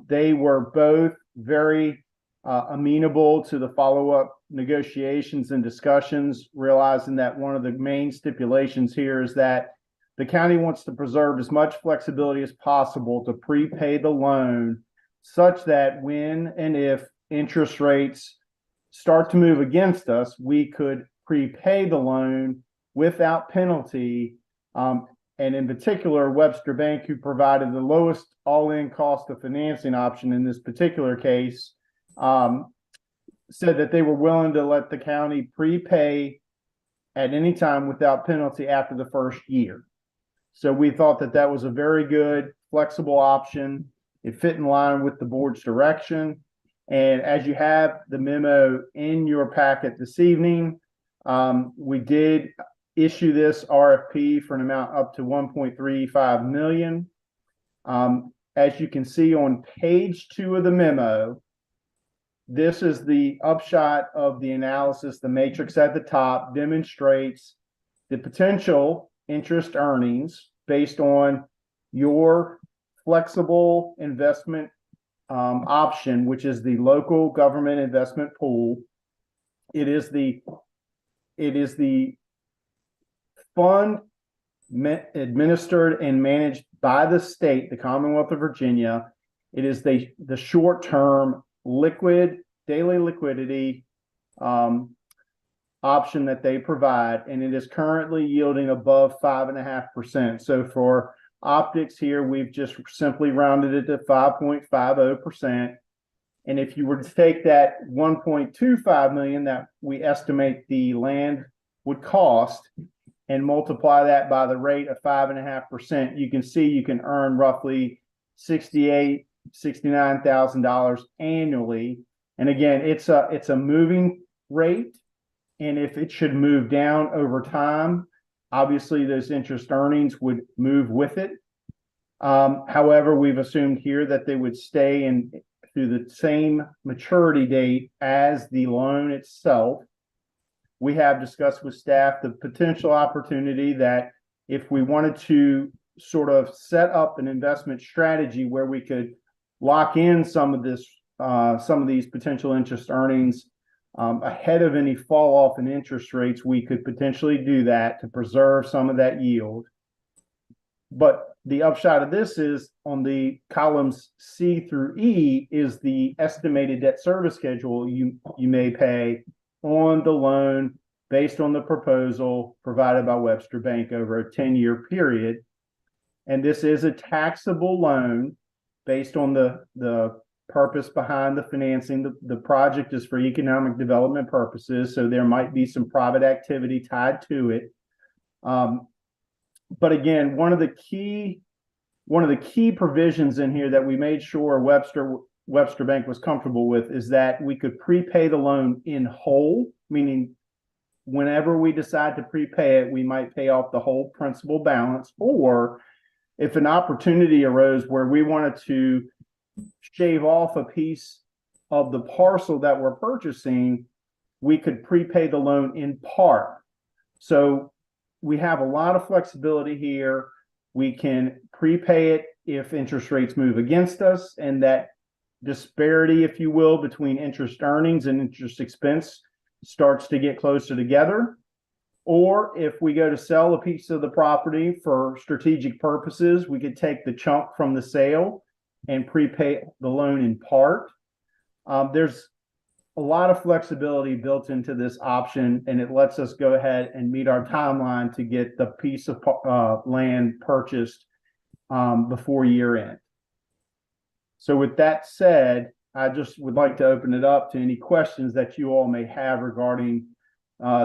Speaker 11: They were both very amenable to the follow-up negotiations and discussions, realizing that one of the main stipulations here is that the county wants to preserve as much flexibility as possible to prepay the loan such that when and if interest rates start to move against us, we could prepay the loan without penalty. And in particular, Webster Bank, who provided the lowest all-in cost of financing option in this particular case, said that they were willing to let the county prepay at any time without penalty after the first year. So we thought that that was a very good, flexible option. It fit in line with the board's direction. And as you have the memo in your packet this evening, we did issue this RFP for an amount up to $1.35 million. As you can see on page 2 of the memo, this is the upshot of the analysis. The matrix at the top demonstrates the potential interest earnings based on your flexible investment option, which is the local government investment pool. It is the fund administered and managed by the state, the Commonwealth of Virginia. It is the short-term daily liquidity option that they provide, and it is currently yielding above 5.5%. So for optics here, we've just simply rounded it to 5.50%. And if you were to take that 1.25 million that we estimate the land would cost and multiply that by the rate of 5.5%, you can see you can earn roughly 68 $69,000 annually. And again, it's a moving rate. And if it should move down over time, obviously those interest earnings would move with it. However, we've assumed here that they would stay in through the same maturity date as the loan itself. We have discussed with staff the potential opportunity that if we wanted to sort of set up an investment strategy where we could lock in some of these potential interest earnings ahead of any fall off in interest rates, we could potentially do that to preserve some of that yield. But the upshot of this is on the columns C through E is the estimated debt service schedule you may pay on the loan based on the proposal provided by Webster Bank over a 10-year period. And this is a taxable loan based on the purpose behind the financing. The project is for economic development purposes, so there might be some private activity tied to it. But again, one of the key provisions in here that we made sure Webster Bank was comfortable with is that we could prepay the loan in whole, meaning whenever we decide to prepay it, we might pay off the whole principal balance, or if an opportunity arose where we wanted to shave off a piece of the parcel that we're purchasing, we could prepay the loan in part. So we have a lot of flexibility here. We can prepay it if interest rates move against us, and that disparity, if you will, between interest earnings and interest expense starts to get closer together. Or if we go to sell a piece of the property for strategic purposes, we could take the chunk from the sale and prepay the loan in part. There's a lot of flexibility built into this option, and it lets us go ahead and meet our timeline to get the piece of land purchased before year end. So with that said, I just would like to open it up to any questions that you all may have regarding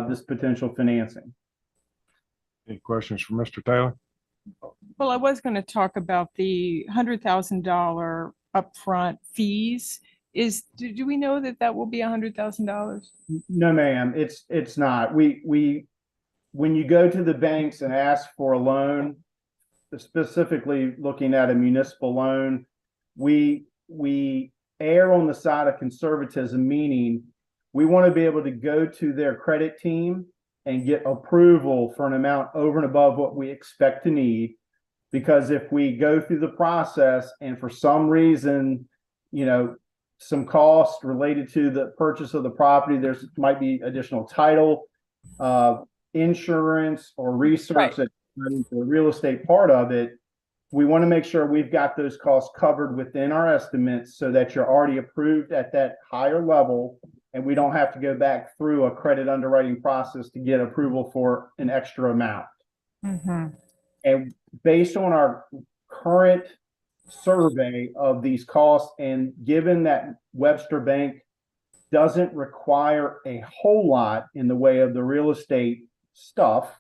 Speaker 11: this potential financing.
Speaker 5: Any questions for Mr. Taylor?
Speaker 3: Well, I was going to talk about the $100,000 upfront fees. Do we know that will be $100,000?
Speaker 11: No, ma'am, it's not. We when you go to the banks and ask for a loan, specifically looking at a municipal loan, we err on the side of conservatism, meaning we want to be able to go to their credit team and get approval for an amount over and above what we expect to need. Because if we go through the process and for some reason, some cost related to the purchase of the property, there's might be additional title, insurance, or research that the real estate part of it. We want to make sure we've got those costs covered within our estimates so that you're already approved at that higher level, and we don't have to go back through a credit underwriting process to get approval for an extra amount.
Speaker 3: Mm-hmm.
Speaker 11: And based on our current survey of these costs, and given that Webster Bank doesn't require a whole lot in the way of the real estate stuff,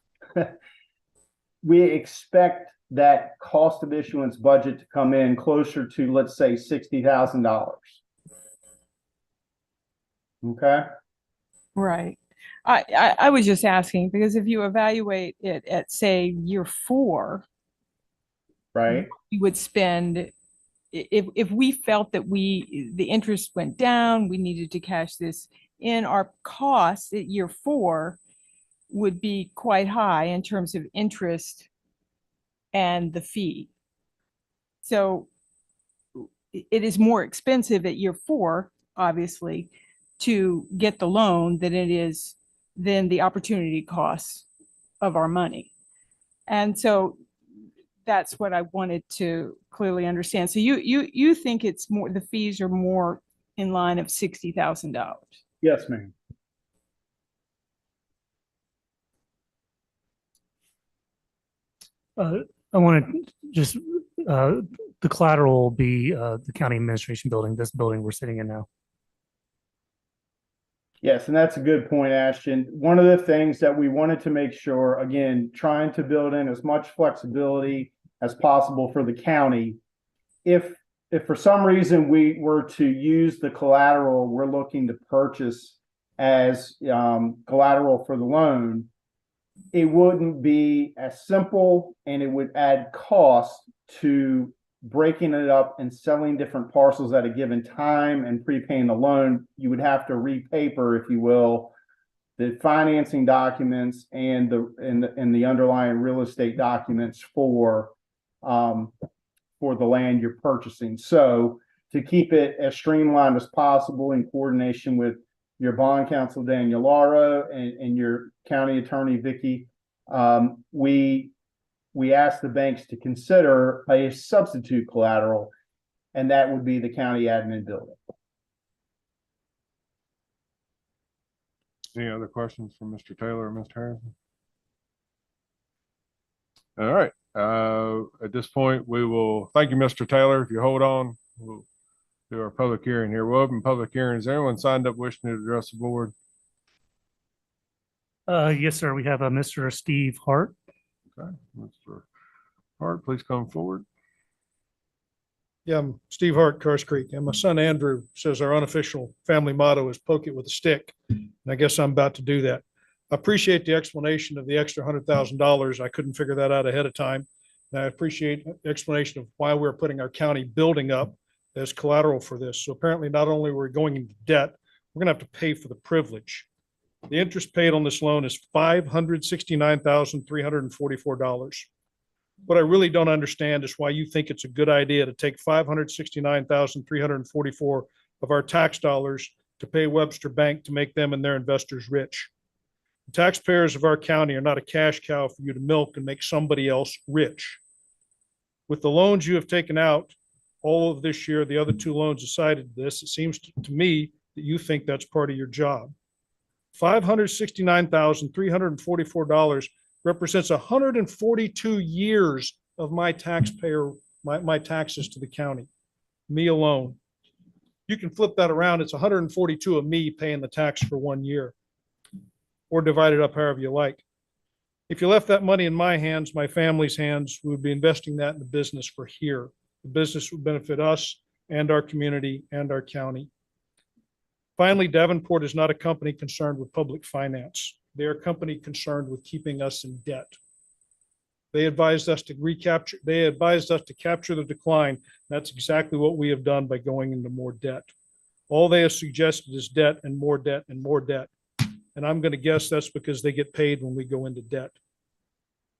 Speaker 11: we expect that cost of issuance budget to come in closer to, let's say, $60,000. Okay.
Speaker 3: Right. I was just asking because if you evaluate it at, say, year 4,
Speaker 11: right,
Speaker 3: you would spend, if we felt that the interest went down, we needed to cash this in, our costs at year 4 would be quite high in terms of interest and the fee. So it is more expensive at year 4, obviously, to get the loan than it is than the opportunity costs of our money. And so that's what I wanted to clearly understand. So you think it's more, the fees are more in line of $60,000?
Speaker 11: Yes, ma'am.
Speaker 1: I want to just, the collateral will be the county administration building, this building we're sitting in now.
Speaker 11: Yes, and that's a good point, Ashton. One of the things that we wanted to make sure, again, trying to build in as much flexibility as possible for the county. If if for some reason we were to use the collateral we're looking to purchase as collateral for the loan, it wouldn't be as simple, and it would add cost to breaking it up and selling different parcels at a given time and prepaying the loan. You would have to repaper, if you will, the financing documents and the underlying real estate documents for the land you're purchasing. So to keep it as streamlined as possible in coordination with your bond counsel, Daniel Lara, and your county attorney, Vicky, we asked the banks to consider a substitute collateral, and that would be the county admin building.
Speaker 2: Any other questions from Mr. Taylor or Mr. Harrison? All right. At this point, we will thank you, Mr. Taylor. If you hold on, we'll do our public hearing here. We'll open public hearing. Is anyone signed up wishing to address the board?
Speaker 1: Yes, sir. We have a Mr. Steve Hart.
Speaker 2: Okay, Mr. Hart, please come forward.
Speaker 6: Yeah, I'm Steve Hart, Cars Creek, and my son Andrew says our unofficial family motto is poke it with a stick. And I guess I'm about to do that. I appreciate the explanation of the extra $100,000. I couldn't figure that out ahead of time. And I appreciate the explanation of why we're putting our county building up as collateral for this. So apparently not only are we going into debt, we're gonna have to pay for the privilege. The interest paid on this loan is $569,344. What I really don't understand is why you think it's a good idea to take $569,344 of our tax dollars to pay Webster Bank to make them and their investors rich. The taxpayers of our county are not a cash cow for you to milk and make somebody else rich. With the loans you have taken out all of this year, the other two loans aside of this, it seems to me that you think that's part of your job. $569,344 represents 142 years of my taxpayer, my taxes to the county, me alone. You can flip that around. It's 142 of me paying the tax for 1 year, or divide it up however you like. If you left that money in my hands, my family's hands, we would be investing that in the business for here. The business would benefit us and our community and our county. Finally, Davenport is not a company concerned with public finance. They are a company concerned with keeping us in debt. They advised us to capture the decline. That's exactly what we have done by going into more debt. All they have suggested is debt and more debt and more debt. And I'm going to guess that's because they get paid when we go into debt.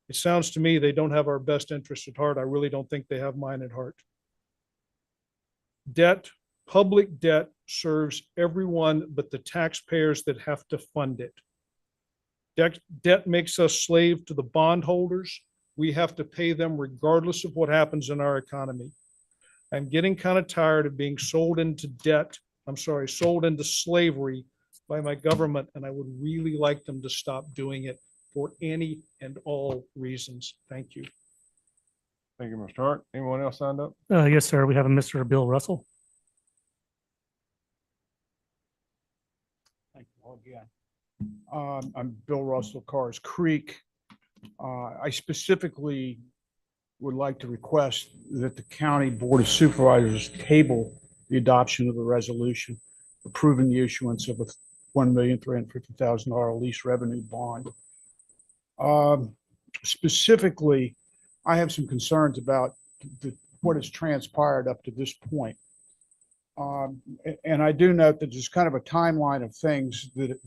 Speaker 6: It sounds to me they don't have our best interest at heart. I really don't think they have mine at heart. Debt, public debt, serves everyone but the taxpayers that have to fund it. Debt makes us slave to the bondholders. We have to pay them regardless of what happens in our economy. I'm getting kind of tired of being sold into slavery by my government, and I would really like them to stop doing it for any and all reasons. Thank you.
Speaker 2: Thank you, Mr. Hart. Anyone else signed up?
Speaker 1: Yes, sir. We have a Mr. Bill Russell.
Speaker 7: Thank you all again. I'm Bill Russell, Cars Creek. I specifically would like to request that the County Board of Supervisors table the adoption of the resolution approving the issuance of a $1,350,000 lease revenue bond. Specifically, I have some concerns about what has transpired up to this point. And I do note that there's kind of a timeline of things that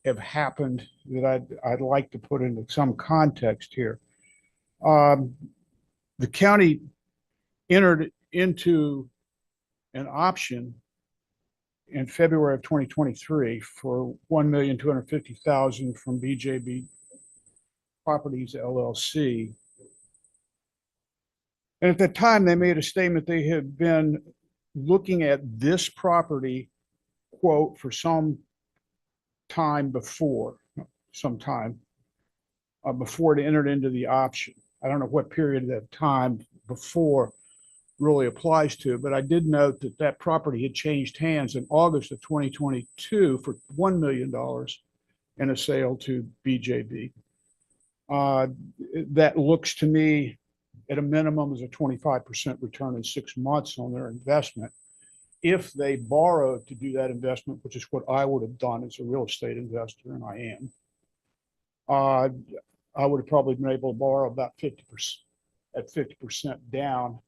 Speaker 7: have happened that I'd like to put into some context here. The county entered into an option in February of 2023 for $1,250,000 from BJB Properties LLC. And at that time, they made a statement they had been looking at this property, quote, for some time before it entered into the option. I don't know what period of that time before really applies to, but I did note that that property had changed hands in August of 2022 for $1 million in a sale to BJB. That looks to me at a minimum is a 25% return in 6 months on their investment. If they borrow to do that investment, which is what I would have done as a real estate investor, and I am, I would have probably been able to borrow about 50%, at 50% down,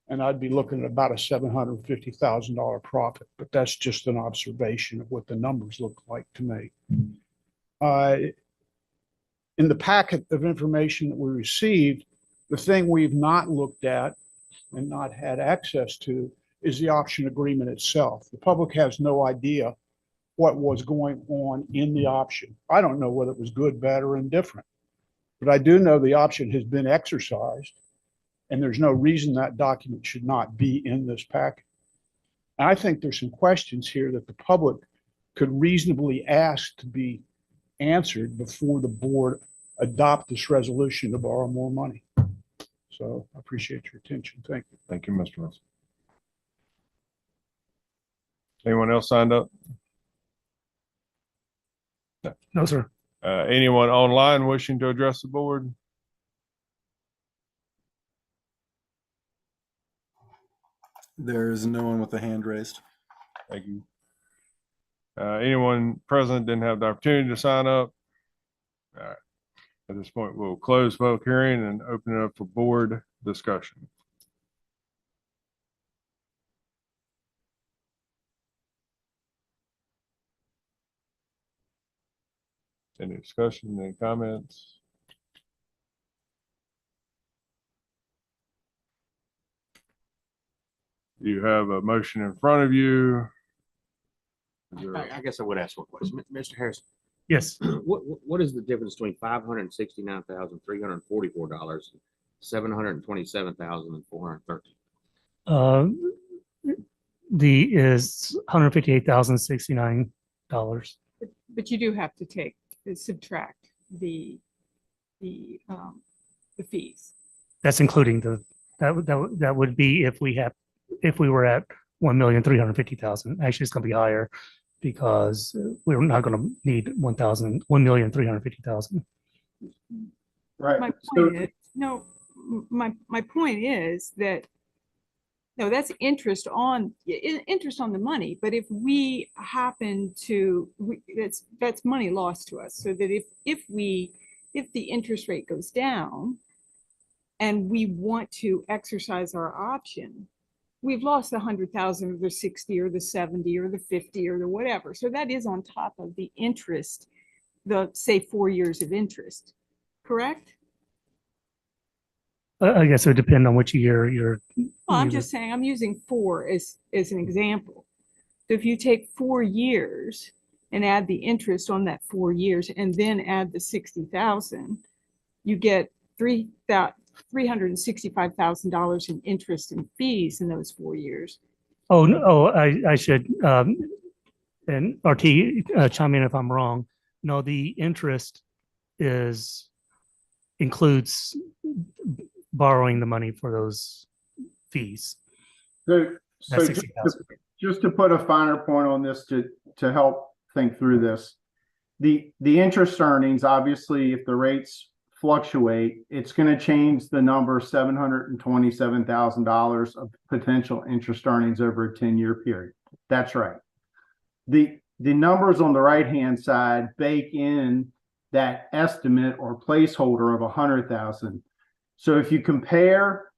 Speaker 7: and I'd be looking at about a $750,000 profit. But that's just an observation of what the numbers look like to me. In the packet of information that we received, the thing we've not looked at and not had access to is the option agreement itself. The public has no idea what was going on in the option. I don't know whether it was good, bad, or indifferent, but I do know the option has been exercised, and there's no reason that document should not be in this packet. And I think there's some questions here that the public could reasonably ask to be answered before the board adopt this resolution to borrow more money. So I appreciate your attention. Thank you.
Speaker 2: Thank you, Mr. Wilson. Anyone else signed up?
Speaker 1: No, sir.
Speaker 2: Anyone online wishing to address the board?
Speaker 4: There is no one with a hand raised.
Speaker 2: Thank you. Anyone present didn't have the opportunity to sign up? All right. At this point, we'll close public hearing and open it up for board discussion. Any discussion, any comments? You have a motion in front of you. Is there a-
Speaker 8: I guess I would ask one question. Mr. Harris,
Speaker 1: Yes.
Speaker 8: what is the difference between $569,344, $727,413?
Speaker 1: The is $158,069.
Speaker 3: But you do have to subtract the fees.
Speaker 1: That's including that would be if we were at 1,350,000. Actually, it's going to be higher because we're not going to need 1,350,000.
Speaker 11: Right.
Speaker 3: My
Speaker 11: So,
Speaker 3: point is, no, my point is that, no, that's interest on the money. But if we happen to, that's money lost to us. So that if the interest rate goes down and we want to exercise our option, we've lost the 100,000 or the 60 or the 70 or the 50 or the whatever. So that is on top of the interest, the say 4 years of interest, correct?
Speaker 1: I guess it would depend on which year you're.
Speaker 3: Well, I'm just saying, I'm using 4 as an example. So if you take 4 years and add the interest on that 4 years and then add the 60,000, you get $365,000 in interest and fees in those 4 years.
Speaker 1: Oh, no, I should, and RT, chime in if I'm wrong. No, the interest includes borrowing the money for those fees.
Speaker 11: so
Speaker 1: That's
Speaker 11: just
Speaker 1: 60,000.
Speaker 11: just to put a finer point on this to help think through this, the interest earnings, obviously, if the rates fluctuate, it's going to change the number $727,000 of potential interest earnings over a 10-year period. That's right. The numbers on the right-hand side bake in that estimate or placeholder of 100,000. So if you compare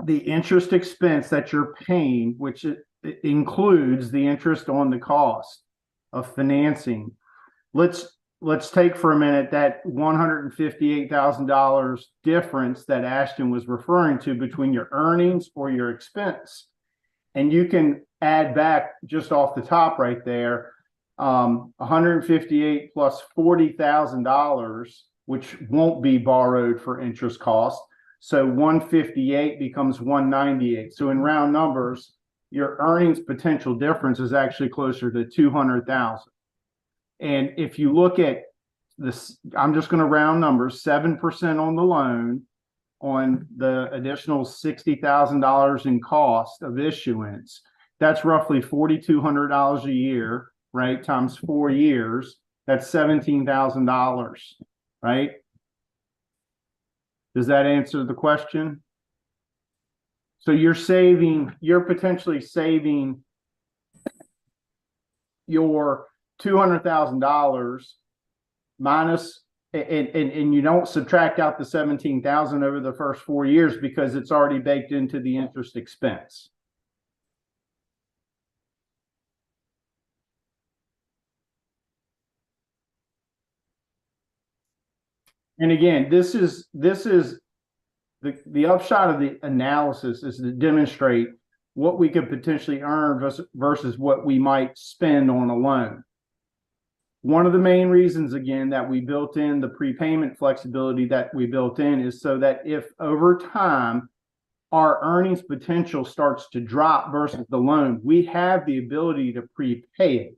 Speaker 11: the interest expense that you're paying, which it includes the interest on the cost of financing, let's take for a minute that $158,000 difference that Ashton was referring to between your earnings or your expense. And you can add back just off the top right there, 158 plus $40,000, which won't be borrowed for interest cost. So 158 becomes 198. So in round numbers, your earnings potential difference is actually closer to 200,000. And if you look at this, I'm just going to round numbers, 7% on the loan on the additional $60,000 in cost of issuance, that's roughly $4,200 a year, right? Times 4 years, that's $17,000, right? Does that answer the question? So you're potentially saving your $200,000 minus, and you don't subtract out the 17,000 over the first 4 years because it's already baked into the interest expense. And again, this is the upshot of the analysis is to demonstrate what we could potentially earn versus what we might spend on a loan. One of the main reasons, again, that we built in the prepayment flexibility that we built in is so that if over time our earnings potential starts to drop versus the loan, we have the ability to prepay it.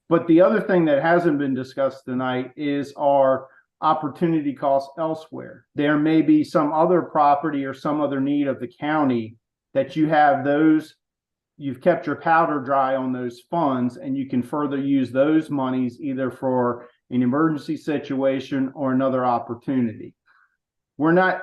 Speaker 11: But the other thing that hasn't been discussed tonight is our opportunity costs elsewhere. There may be some other property or some other need of the county that you've kept your powder dry on those funds, and you can further use those monies either for an emergency situation or another opportunity. We're not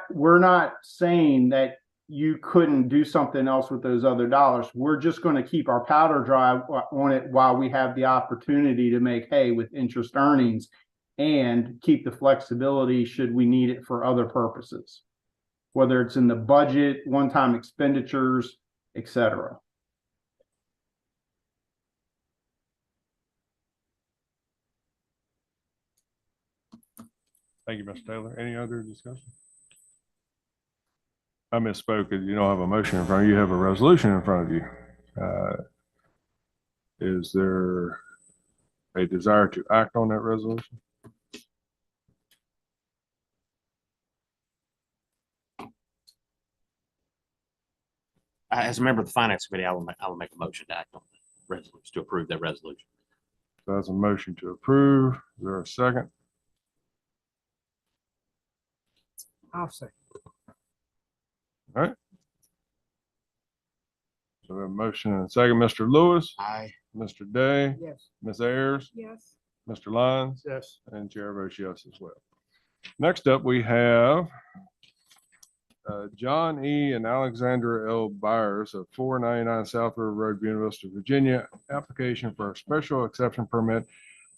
Speaker 11: saying that you couldn't do something else with those other dollars. We're just going to keep our powder dry on it while we have the opportunity to make hay with interest earnings and keep the flexibility should we need it for other purposes, whether it's in the budget, one-time expenditures, etc.
Speaker 2: Thank you, Mr. Taylor. Any other discussion? I misspoke. You don't have a motion in front of you. You have a resolution in front of you. Is there a desire to act on that resolution?
Speaker 8: As a member of the Finance Committee, I will make a motion to act on the resolution, to approve that resolution.
Speaker 2: So that's a motion to approve. Is there a second?
Speaker 7: I'll say.
Speaker 2: All right. So we have a motion and a second. Mr. Lewis,
Speaker 8: Aye.
Speaker 2: Mr. Day,
Speaker 7: Yes.
Speaker 2: Ms. Ayers,
Speaker 3: Yes.
Speaker 2: Mr. Lyons,
Speaker 6: Yes.
Speaker 2: and Chair votes yes as well. Next up, we have John E. and Alexandra L. Byers of 499 South River Road, Buena Vista, Virginia, application for a special exception permit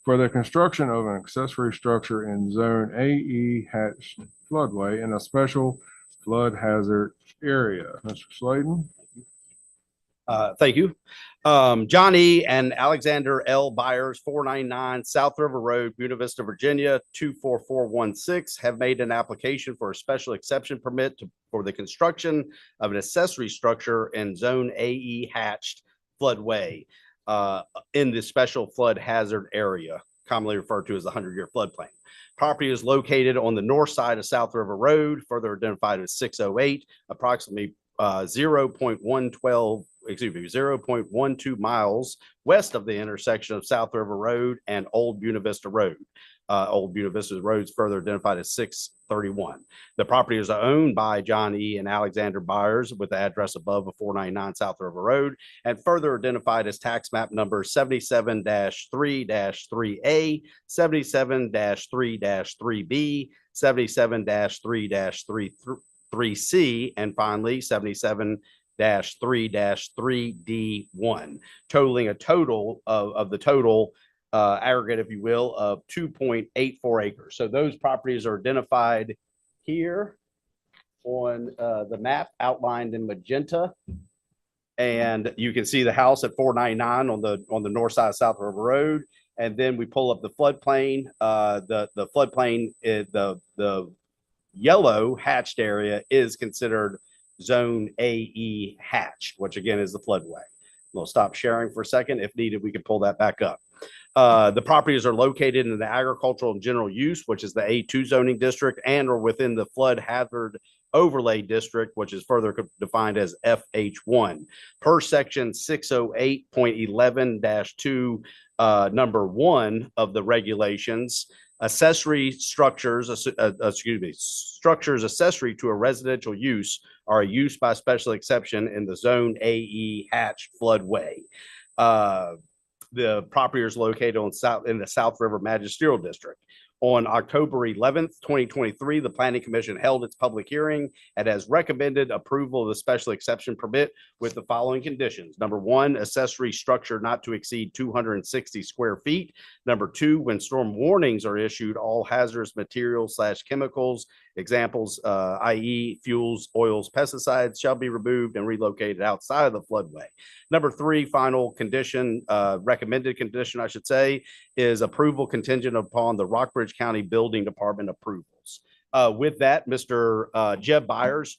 Speaker 2: for the construction of an accessory structure in Zone AE hatched floodway in a special flood hazard area. Mr. Sladen?
Speaker 9: Thank you. John E. and Alexander L. Byers, 499 South River Road, Buena Vista, Virginia, 24416, have made an application for a special exception permit for the construction of an accessory structure in Zone AE hatched floodway in the special flood hazard area, commonly referred to as the 100-year floodplain. Property is located on the north side of South River Road, further identified as 608, approximately 0.12 miles west of the intersection of South River Road and Old Buena Vista Road. Old Buena Vista Road is further identified as 631. The property is owned by John E. and Alexander Byers with the address above of 499 South River Road and further identified as tax map number 77-3-3A, 77-3-3B, 77-3-3C, and finally 77-3-3D1, totaling a total of the total aggregate, if you will, of 2.84 acres. So those properties are identified here on the map outlined in magenta. And you can see the house at 499 on the north side of South River Road. And then we pull up the floodplain. The floodplain, the yellow hatched area is considered Zone AE hatched, which again is the floodway. We'll stop sharing for a second. If needed, we can pull that back up. The properties are located in the agricultural and general use, which is the A2 zoning district, and are within the flood hazard overlay district, which is further defined as FH1. Per section 608.11-2, number 1 of the regulations, accessory structures, structures accessory to a residential use are a use by special exception in the Zone AE hatched floodway. The property is located in the South River Magisterial District. On October 11th, 2023, the Planning Commission held its public hearing and has recommended approval of the special exception permit with the following conditions. Number one, accessory structure not to exceed 260 square feet. Number two, when storm warnings are issued, all hazardous materials / chemicals, examples, i.e. fuels, oils, pesticides, shall be removed and relocated outside of the floodway. Number three, final condition, recommended condition, I should say, is approval contingent upon the Rockbridge County Building Department approvals. With that, Mr. Jeb Byers,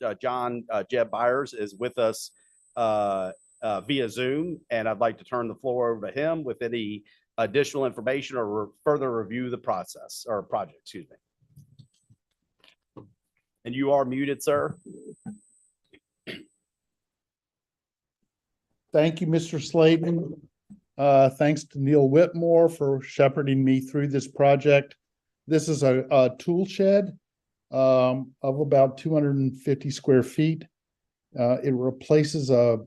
Speaker 9: Jeb Byers is with us via Zoom, and I'd like to turn the floor over to him with any additional information or further review the process or project, excuse me. And you are muted, sir.
Speaker 12: Thank you, Mr. Slayton. Thanks to Neil Whitmore for shepherding me through this project. This is a tool shed of about 250 square feet. It replaces a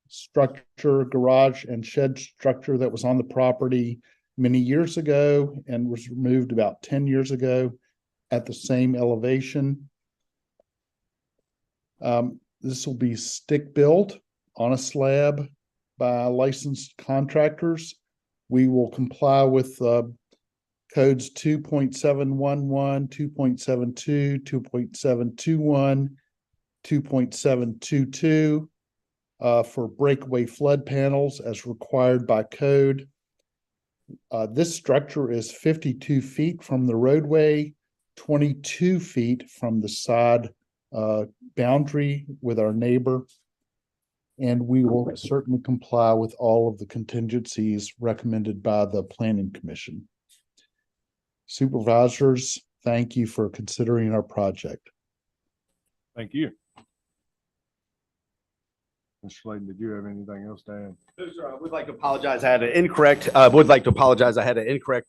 Speaker 12: structure, garage and shed structure that was on the property many years ago and was removed about 10 years ago at the same elevation. This will be stick built on a slab by licensed contractors. We will comply with codes 2.711, 2.72, 2.721, 2.722 for breakaway flood panels as required by code. This structure is 52 feet from the roadway, 22 feet from the side boundary with our neighbor. And we will certainly comply with all of the contingencies recommended by the Planning Commission. Supervisors, thank you for considering our project.
Speaker 2: Thank you. Mr. Slayton, did you have anything else to add?
Speaker 9: No, sir. I would like to apologize. I had an incorrect,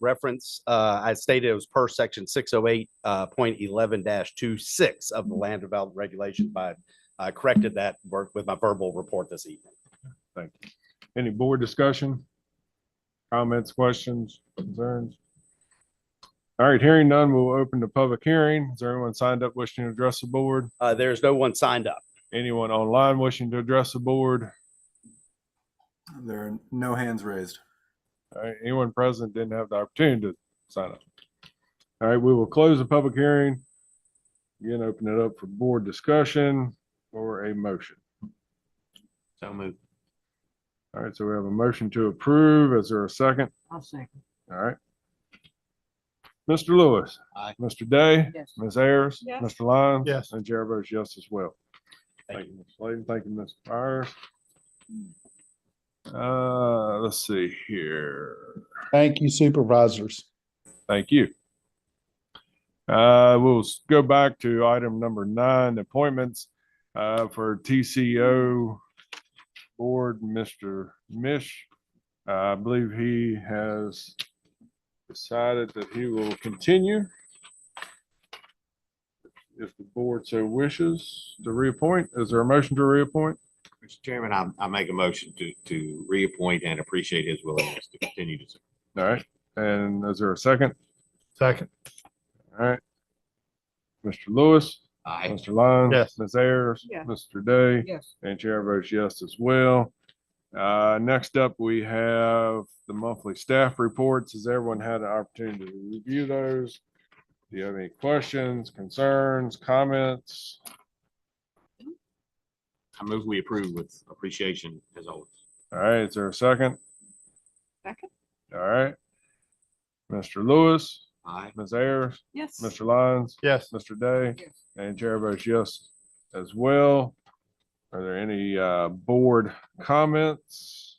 Speaker 9: reference. I stated it was per section 608.11-26 of the land development regulations, but I corrected that work with my verbal report this evening.
Speaker 2: Thank you. Any board discussion? Comments, questions, concerns? All right, hearing none, we'll open the public hearing. Is there anyone signed up wishing to address the board?
Speaker 9: There's no one signed up.
Speaker 2: Anyone online wishing to address the board?
Speaker 4: There are no hands raised.
Speaker 2: All right, anyone present didn't have the opportunity to sign up. All right, we will close the public hearing. Again, open it up for board discussion or a motion.
Speaker 8: So moved.
Speaker 2: All right, so we have a motion to approve. Is there a second?
Speaker 10: I'll second.
Speaker 2: All right. Mr. Lewis.
Speaker 8: Aye.
Speaker 2: Mr. Day.
Speaker 10: Yes.
Speaker 2: Ms. Ayers.
Speaker 3: Yes.
Speaker 2: Mr. Lyons.
Speaker 6: Yes.
Speaker 2: And Chair votes yes as well. Thank you, Ms. Slayton. Thank you, Mr. Byers. Let's see here.
Speaker 12: Thank you, supervisors.
Speaker 2: Thank you. We'll go back to item number 9, appointments for TCO board, Mr. Mish. I believe he has decided that he will continue if the board so wishes to reappoint. Is there a motion to reappoint?
Speaker 8: Mr. Chairman, I make a motion to reappoint and appreciate his willingness to continue to serve.
Speaker 2: All right. And is there a second?
Speaker 6: Second.
Speaker 2: All right. Mr. Lewis.
Speaker 8: Aye.
Speaker 2: Mr. Lyons.
Speaker 6: Yes.
Speaker 2: Ms. Ayers.
Speaker 3: Yes.
Speaker 2: Mr. Day.
Speaker 10: Yes.
Speaker 2: And Chair votes yes as well. Next up, we have the monthly staff reports. Has everyone had an opportunity to review those? Do you have any questions, concerns, comments?
Speaker 8: I move we approve with appreciation as always.
Speaker 2: All right, is there a second?
Speaker 3: Second.
Speaker 2: All right. Mr. Lewis,
Speaker 8: Aye.
Speaker 2: Ms. Ayers,
Speaker 3: Yes.
Speaker 2: Mr. Lyons,
Speaker 6: Yes.
Speaker 2: Mr. Day,
Speaker 10: Yes.
Speaker 2: and Chair votes yes as well. Are there any board comments?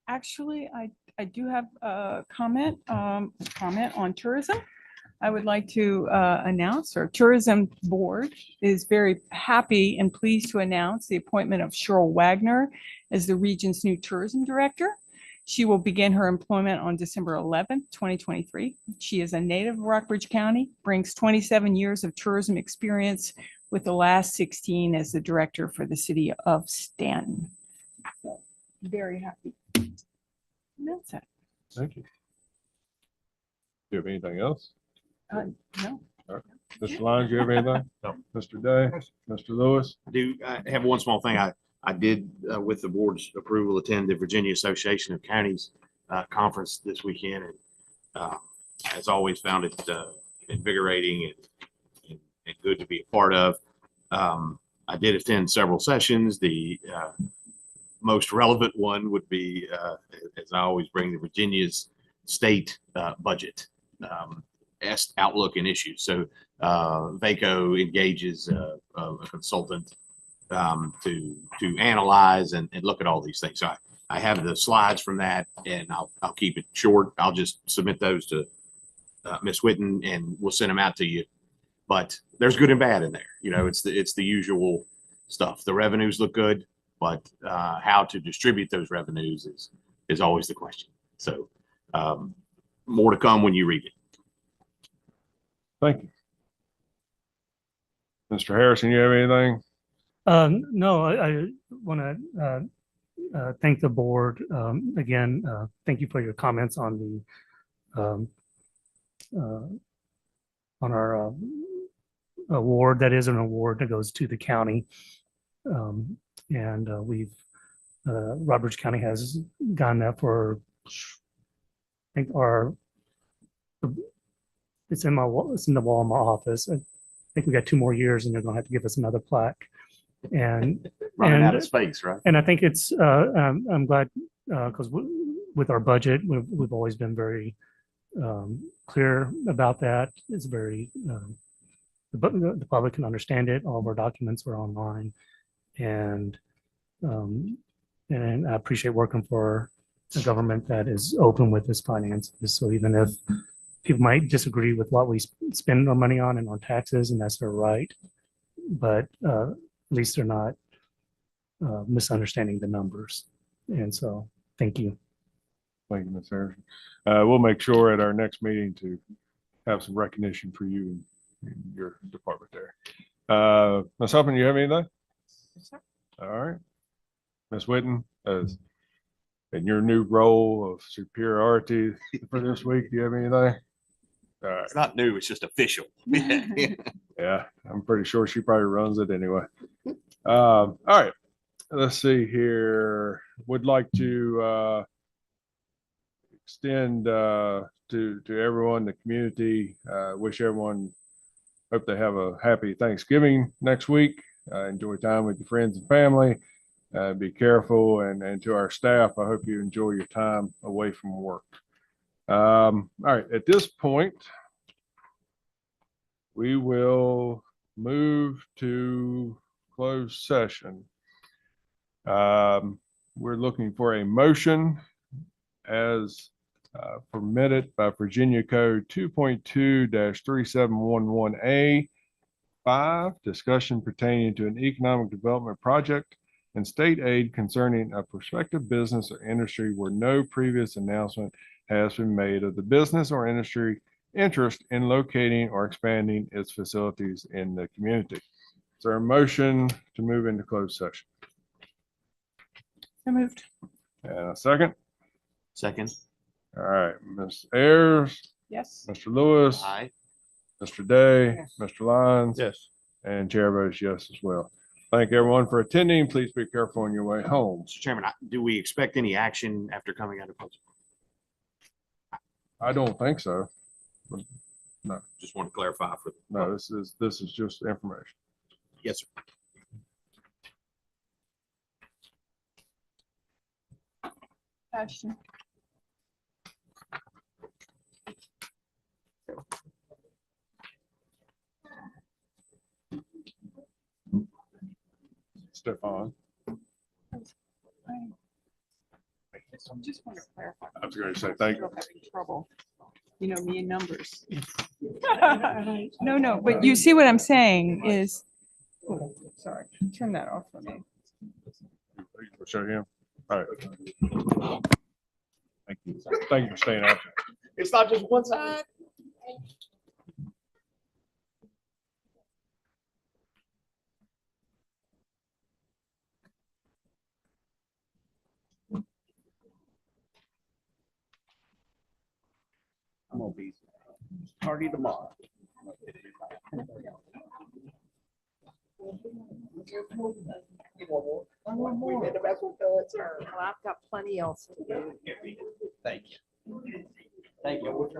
Speaker 3: Actually, I do have a comment on tourism. I would like to announce our tourism board is very happy and pleased to announce the appointment of Cheryl Wagner as the region's new tourism director. She will begin her employment on December 11th, 2023. She is a native of Rockbridge County, brings 27 years of tourism experience with the last 16 as the director for the city of Stanton. So, very happy. And that's it.
Speaker 2: Thank you. Do you have anything else?
Speaker 3: No.
Speaker 2: Mr. Lyons, you have anything? No. Mr. Day, Mr. Lewis?
Speaker 8: I do have one small thing. I did, with the board's approval, attend the Virginia Association of Counties conference this weekend. And as always, found it invigorating and good to be a part of. I did attend several sessions. The most relevant one would be, as I always bring, the Virginia's state budget outlook and issues. So VACO engages a consultant to analyze and look at all these things. So I have the slides from that, and I'll keep it short. I'll just submit those to Ms. Whitten, and we'll send them out to you. But there's good and bad in there. You know, it's the usual stuff. The revenues look good, but how to distribute those revenues is always the question. So more to come when you read it.
Speaker 2: Thank you. Mr. Harrison, you have anything?
Speaker 1: No, I want to thank the board again. Thank you for your comments on the on our award. That is an award that goes to the county, and we've Rockbridge County has gotten that for, I think it's in the wall in my office. I think we got 2 more years, and they're going to have to give us another plaque. And
Speaker 8: Running out of space, right?
Speaker 1: and I think it's I'm glad because with our budget, we've always been very clear about that. It's very the public can understand it. All of our documents are online, and I appreciate working for a government that is open with its finances. So even if people might disagree with what we spend our money on and on taxes, and that's their right, but at least they're not misunderstanding the numbers. And so, thank you.
Speaker 2: Thank you, Ms. Harrison. We'll make sure at our next meeting to have some recognition for you and your department there. Ms. Huffman, you have anything?
Speaker 3: Yes, sir.
Speaker 2: All right. Ms. Whitten, as in your new role of superiority for this week, do you have anything? All right.
Speaker 8: It's not new, it's just official.
Speaker 2: Yeah, I'm pretty sure she probably runs it anyway. All right. Let's see here. Would like to extend to everyone, the community, wish everyone, hope they have a happy Thanksgiving next week. Enjoy time with your friends and family. Be careful, and to our staff, I hope you enjoy your time away from work. All right, at this point, we will move to closed session. We're looking for a motion as permitted by Virginia Code 2.2-3711A 5, discussion pertaining to an economic development project and state aid concerning a prospective business or industry where no previous announcement has been made of the business or industry interest in locating or expanding its facilities in the community. Is there a motion to move into closed session?
Speaker 3: So moved.
Speaker 2: And a second?
Speaker 8: Second.
Speaker 2: All right, Ms. Ayers,
Speaker 3: Yes.
Speaker 2: Mr. Lewis,
Speaker 8: Aye.
Speaker 2: Mr. Day,
Speaker 3: Yes.
Speaker 2: Mr. Lyons.
Speaker 5: Yes.
Speaker 2: And chair votes yes as well. Thank everyone for attending. Please be careful on your way home.
Speaker 8: Mr. Chairman, do we expect any action after coming out of closed?
Speaker 2: I don't think so.
Speaker 8: Just want to clarify for.
Speaker 2: No, this is just information.
Speaker 8: Yes, sir.
Speaker 3: Ashton.
Speaker 2: Stefan,
Speaker 3: Just want to clarify.
Speaker 2: I was going to say thank you.
Speaker 3: Still having trouble. You know, me and numbers. No, but you see what I'm saying is, oh, sorry, turn that off for me.
Speaker 2: We'll show him. All right. Thank you. Thank you for staying out there.
Speaker 8: It's not just one side. I'm gonna be.
Speaker 9: Party tomorrow.
Speaker 10: Well, I've got plenty else to do.
Speaker 9: Thank you. Thank you.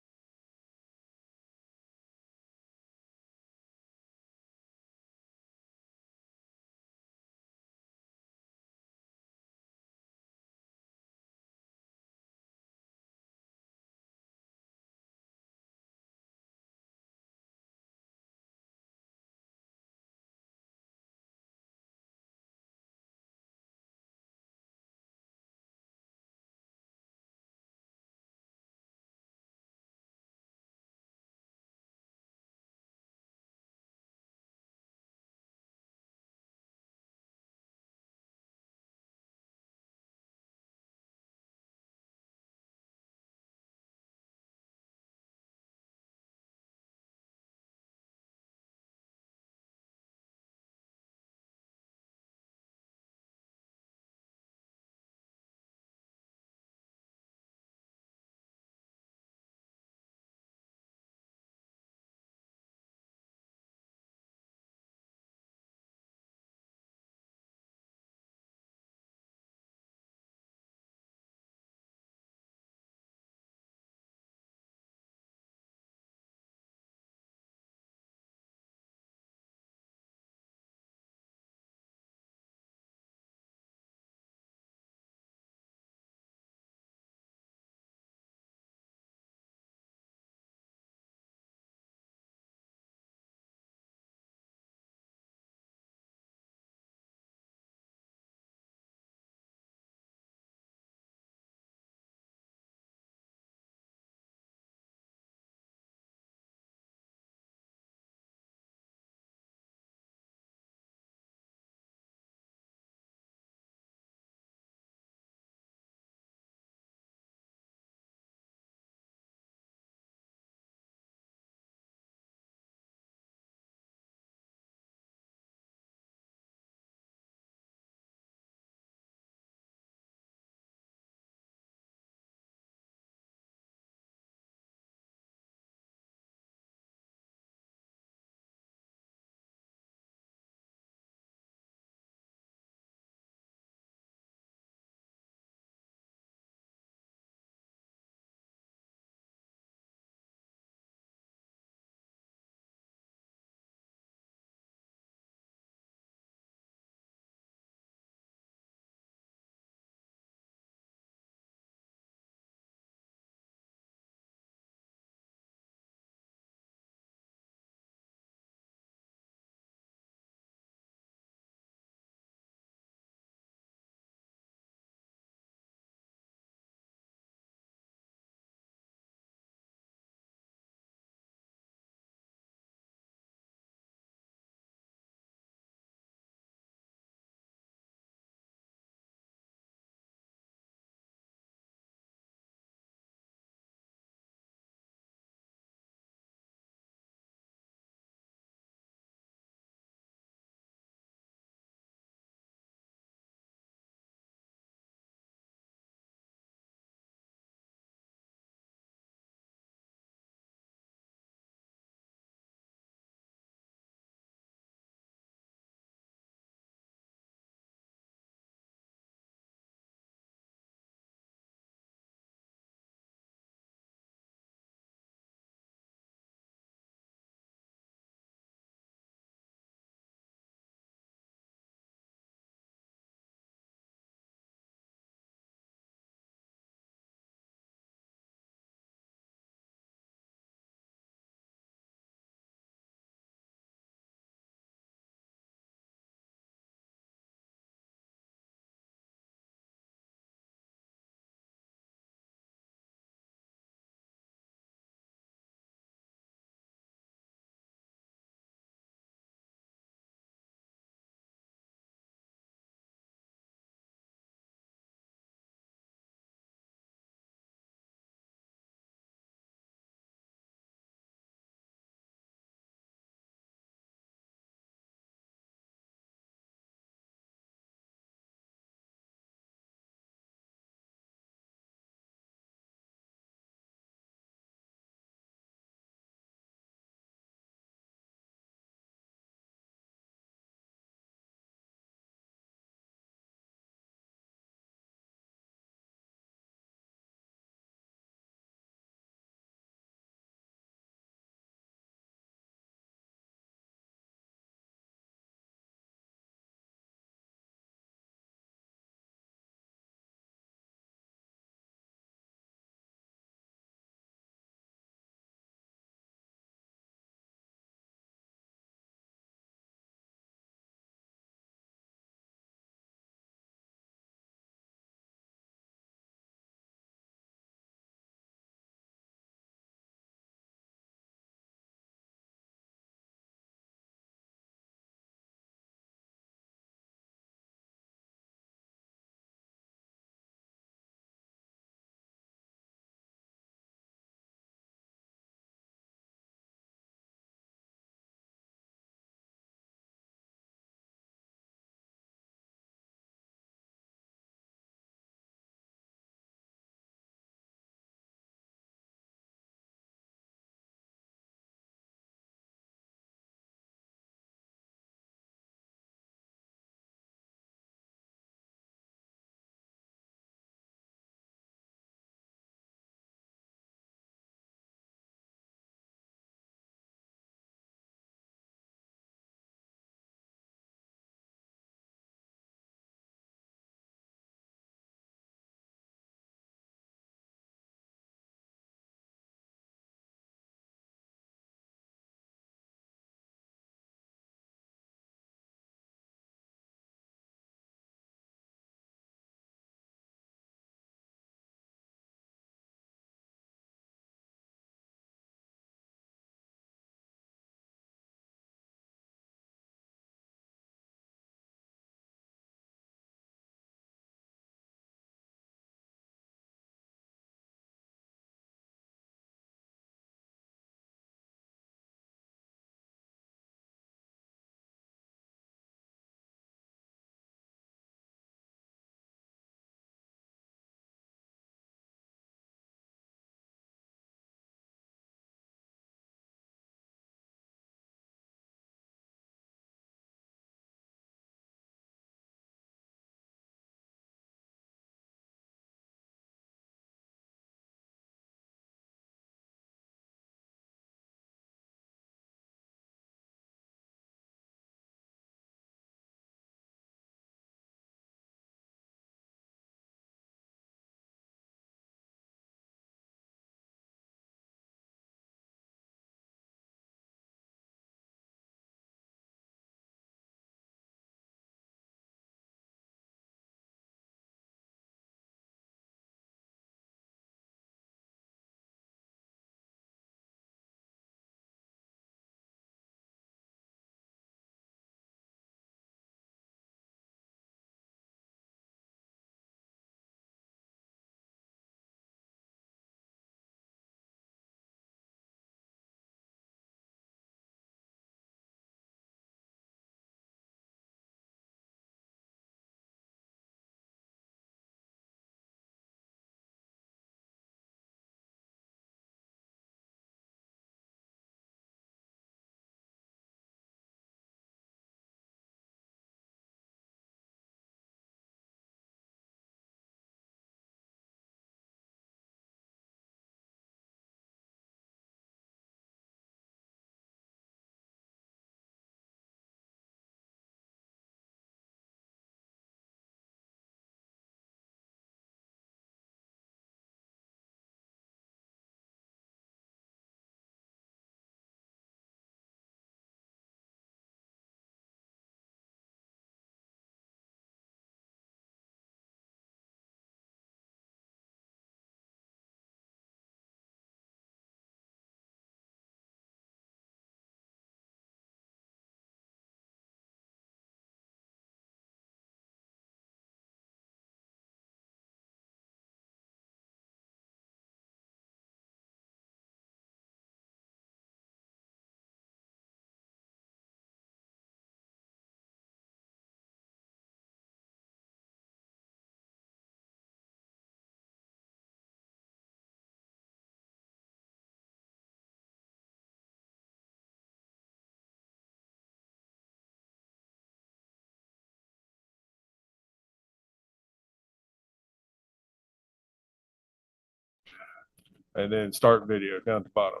Speaker 2: And then start video down at the bottom.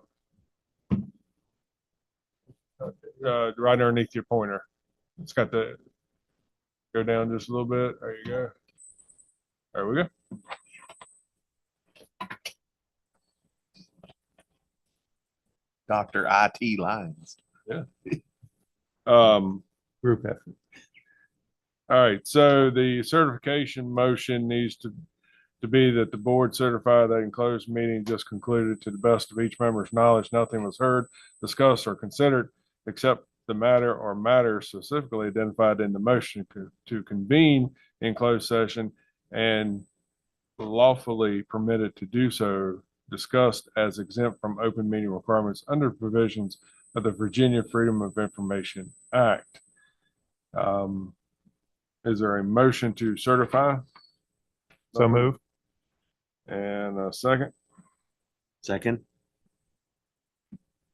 Speaker 2: Right underneath your pointer. It's got the, go down just a little bit. There you go. There we go.
Speaker 8: Dr. IT Lines.
Speaker 2: Group effort. All right, so the certification motion needs to be that the board certify that enclosed meeting just concluded to the best of each member's knowledge. Nothing was heard, discussed, or considered except the matter or matters specifically identified in the motion to convene in closed session and lawfully permitted to do so, discussed as exempt from open meeting requirements under provisions of the Virginia Freedom of Information Act. Is there a motion to certify?
Speaker 1: So move.
Speaker 2: And a second?
Speaker 8: Second.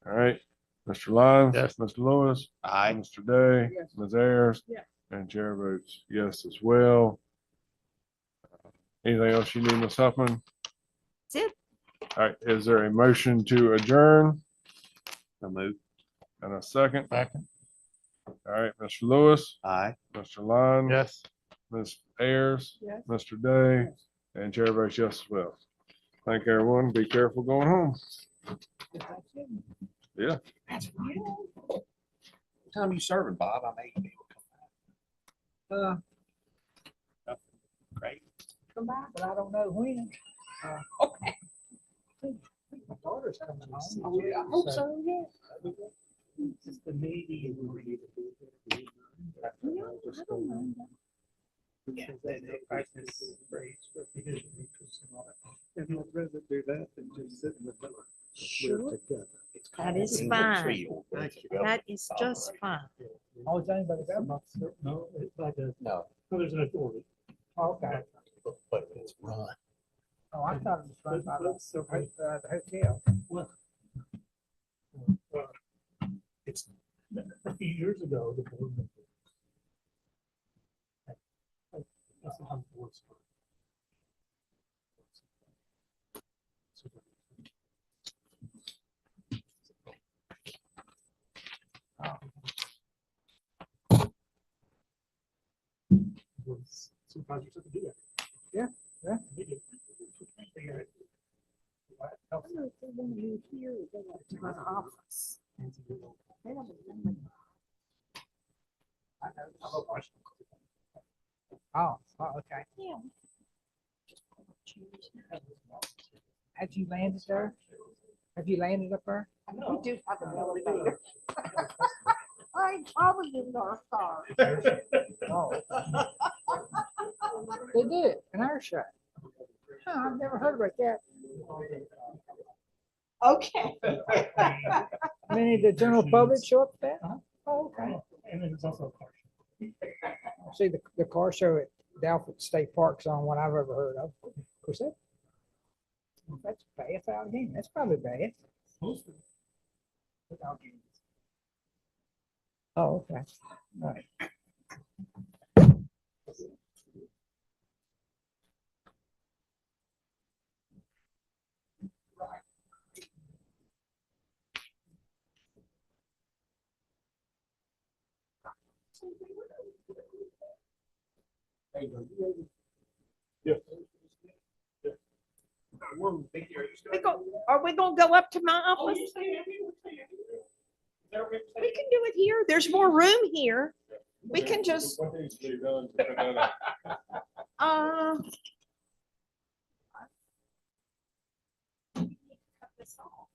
Speaker 2: All right, Mr. Lyons?
Speaker 1: Yes.
Speaker 2: Mr. Lewis?
Speaker 8: Aye.
Speaker 2: Mr. Day?
Speaker 3: Yes.
Speaker 2: Ms. Ayers?
Speaker 3: Yes.
Speaker 2: And chair votes yes as well. Anything else you need, Ms. Huffman?
Speaker 10: That's it.
Speaker 2: All right, is there a motion to adjourn?
Speaker 8: So move.
Speaker 2: And a second?
Speaker 1: Second.
Speaker 2: All right, Mr. Lewis?
Speaker 8: Aye.
Speaker 2: Mr. Lyons?
Speaker 1: Yes.
Speaker 2: Ms. Ayers?
Speaker 3: Yes.
Speaker 2: Mr. Day? And chair votes yes as well. Thank everyone. Be careful going home. Yeah.
Speaker 8: What time you serving, Bob? I may be able to come back. Great.
Speaker 3: Come back, but I don't know when.
Speaker 8: Okay.
Speaker 3: My daughter's coming home.
Speaker 8: Oh, yeah, I hope so,
Speaker 3: yeah.
Speaker 1: Just the Navy. Yeah, they practice rates for condition interest and all that. And I'd rather do that than just sit in the dark.
Speaker 10: Sure.
Speaker 1: Together.
Speaker 10: That is fine. That is just fine.
Speaker 1: Oh, is anybody got no, it's like a.
Speaker 8: No.
Speaker 1: No, there's an authority.
Speaker 3: Okay.
Speaker 8: But it's run.
Speaker 3: Oh, I thought it was run by the hotel.
Speaker 1: Well, it's a few years ago, the board. That's how it works. Supervisors have to do that.
Speaker 3: Yeah, yeah.
Speaker 1: They do. Figure it.
Speaker 10: My office.
Speaker 3: Oh, okay.
Speaker 10: Yeah.
Speaker 3: Have you landed there? Have you landed up there?
Speaker 10: We do have an elevator. I probably in our car.
Speaker 3: Oh. They did, an air shot. Huh, I've never heard about that.
Speaker 10: Okay.
Speaker 3: Many of the general public show up there? Oh, okay.
Speaker 1: And then there's also a car show.
Speaker 3: See, the car show at Dalford State Park's on one I've ever heard of. Of course, that's Bath out again. That's probably Bath.
Speaker 1: Most of it. Without games.
Speaker 3: Oh, okay. All right.
Speaker 10: Are we gonna go up to my office? We can do it here. There's more room here. We can just,
Speaker 2: What needs to be done to put that up?
Speaker 10: cut this off.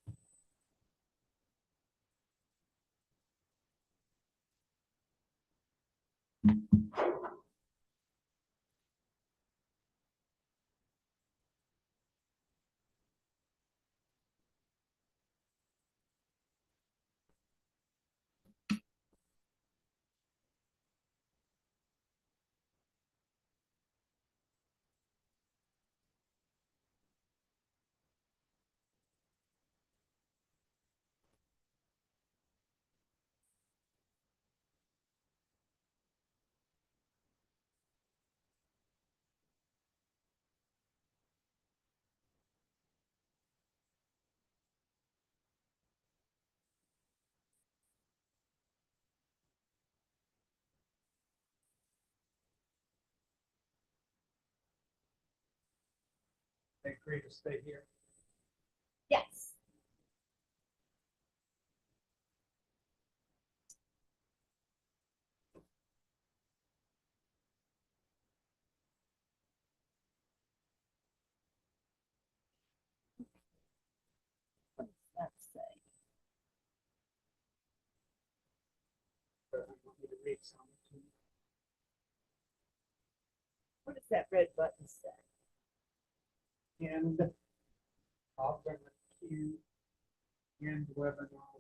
Speaker 7: agree to stay here?
Speaker 10: Yes. What does that say? What does that red button say?
Speaker 7: And I'll bring it to you. End webinar.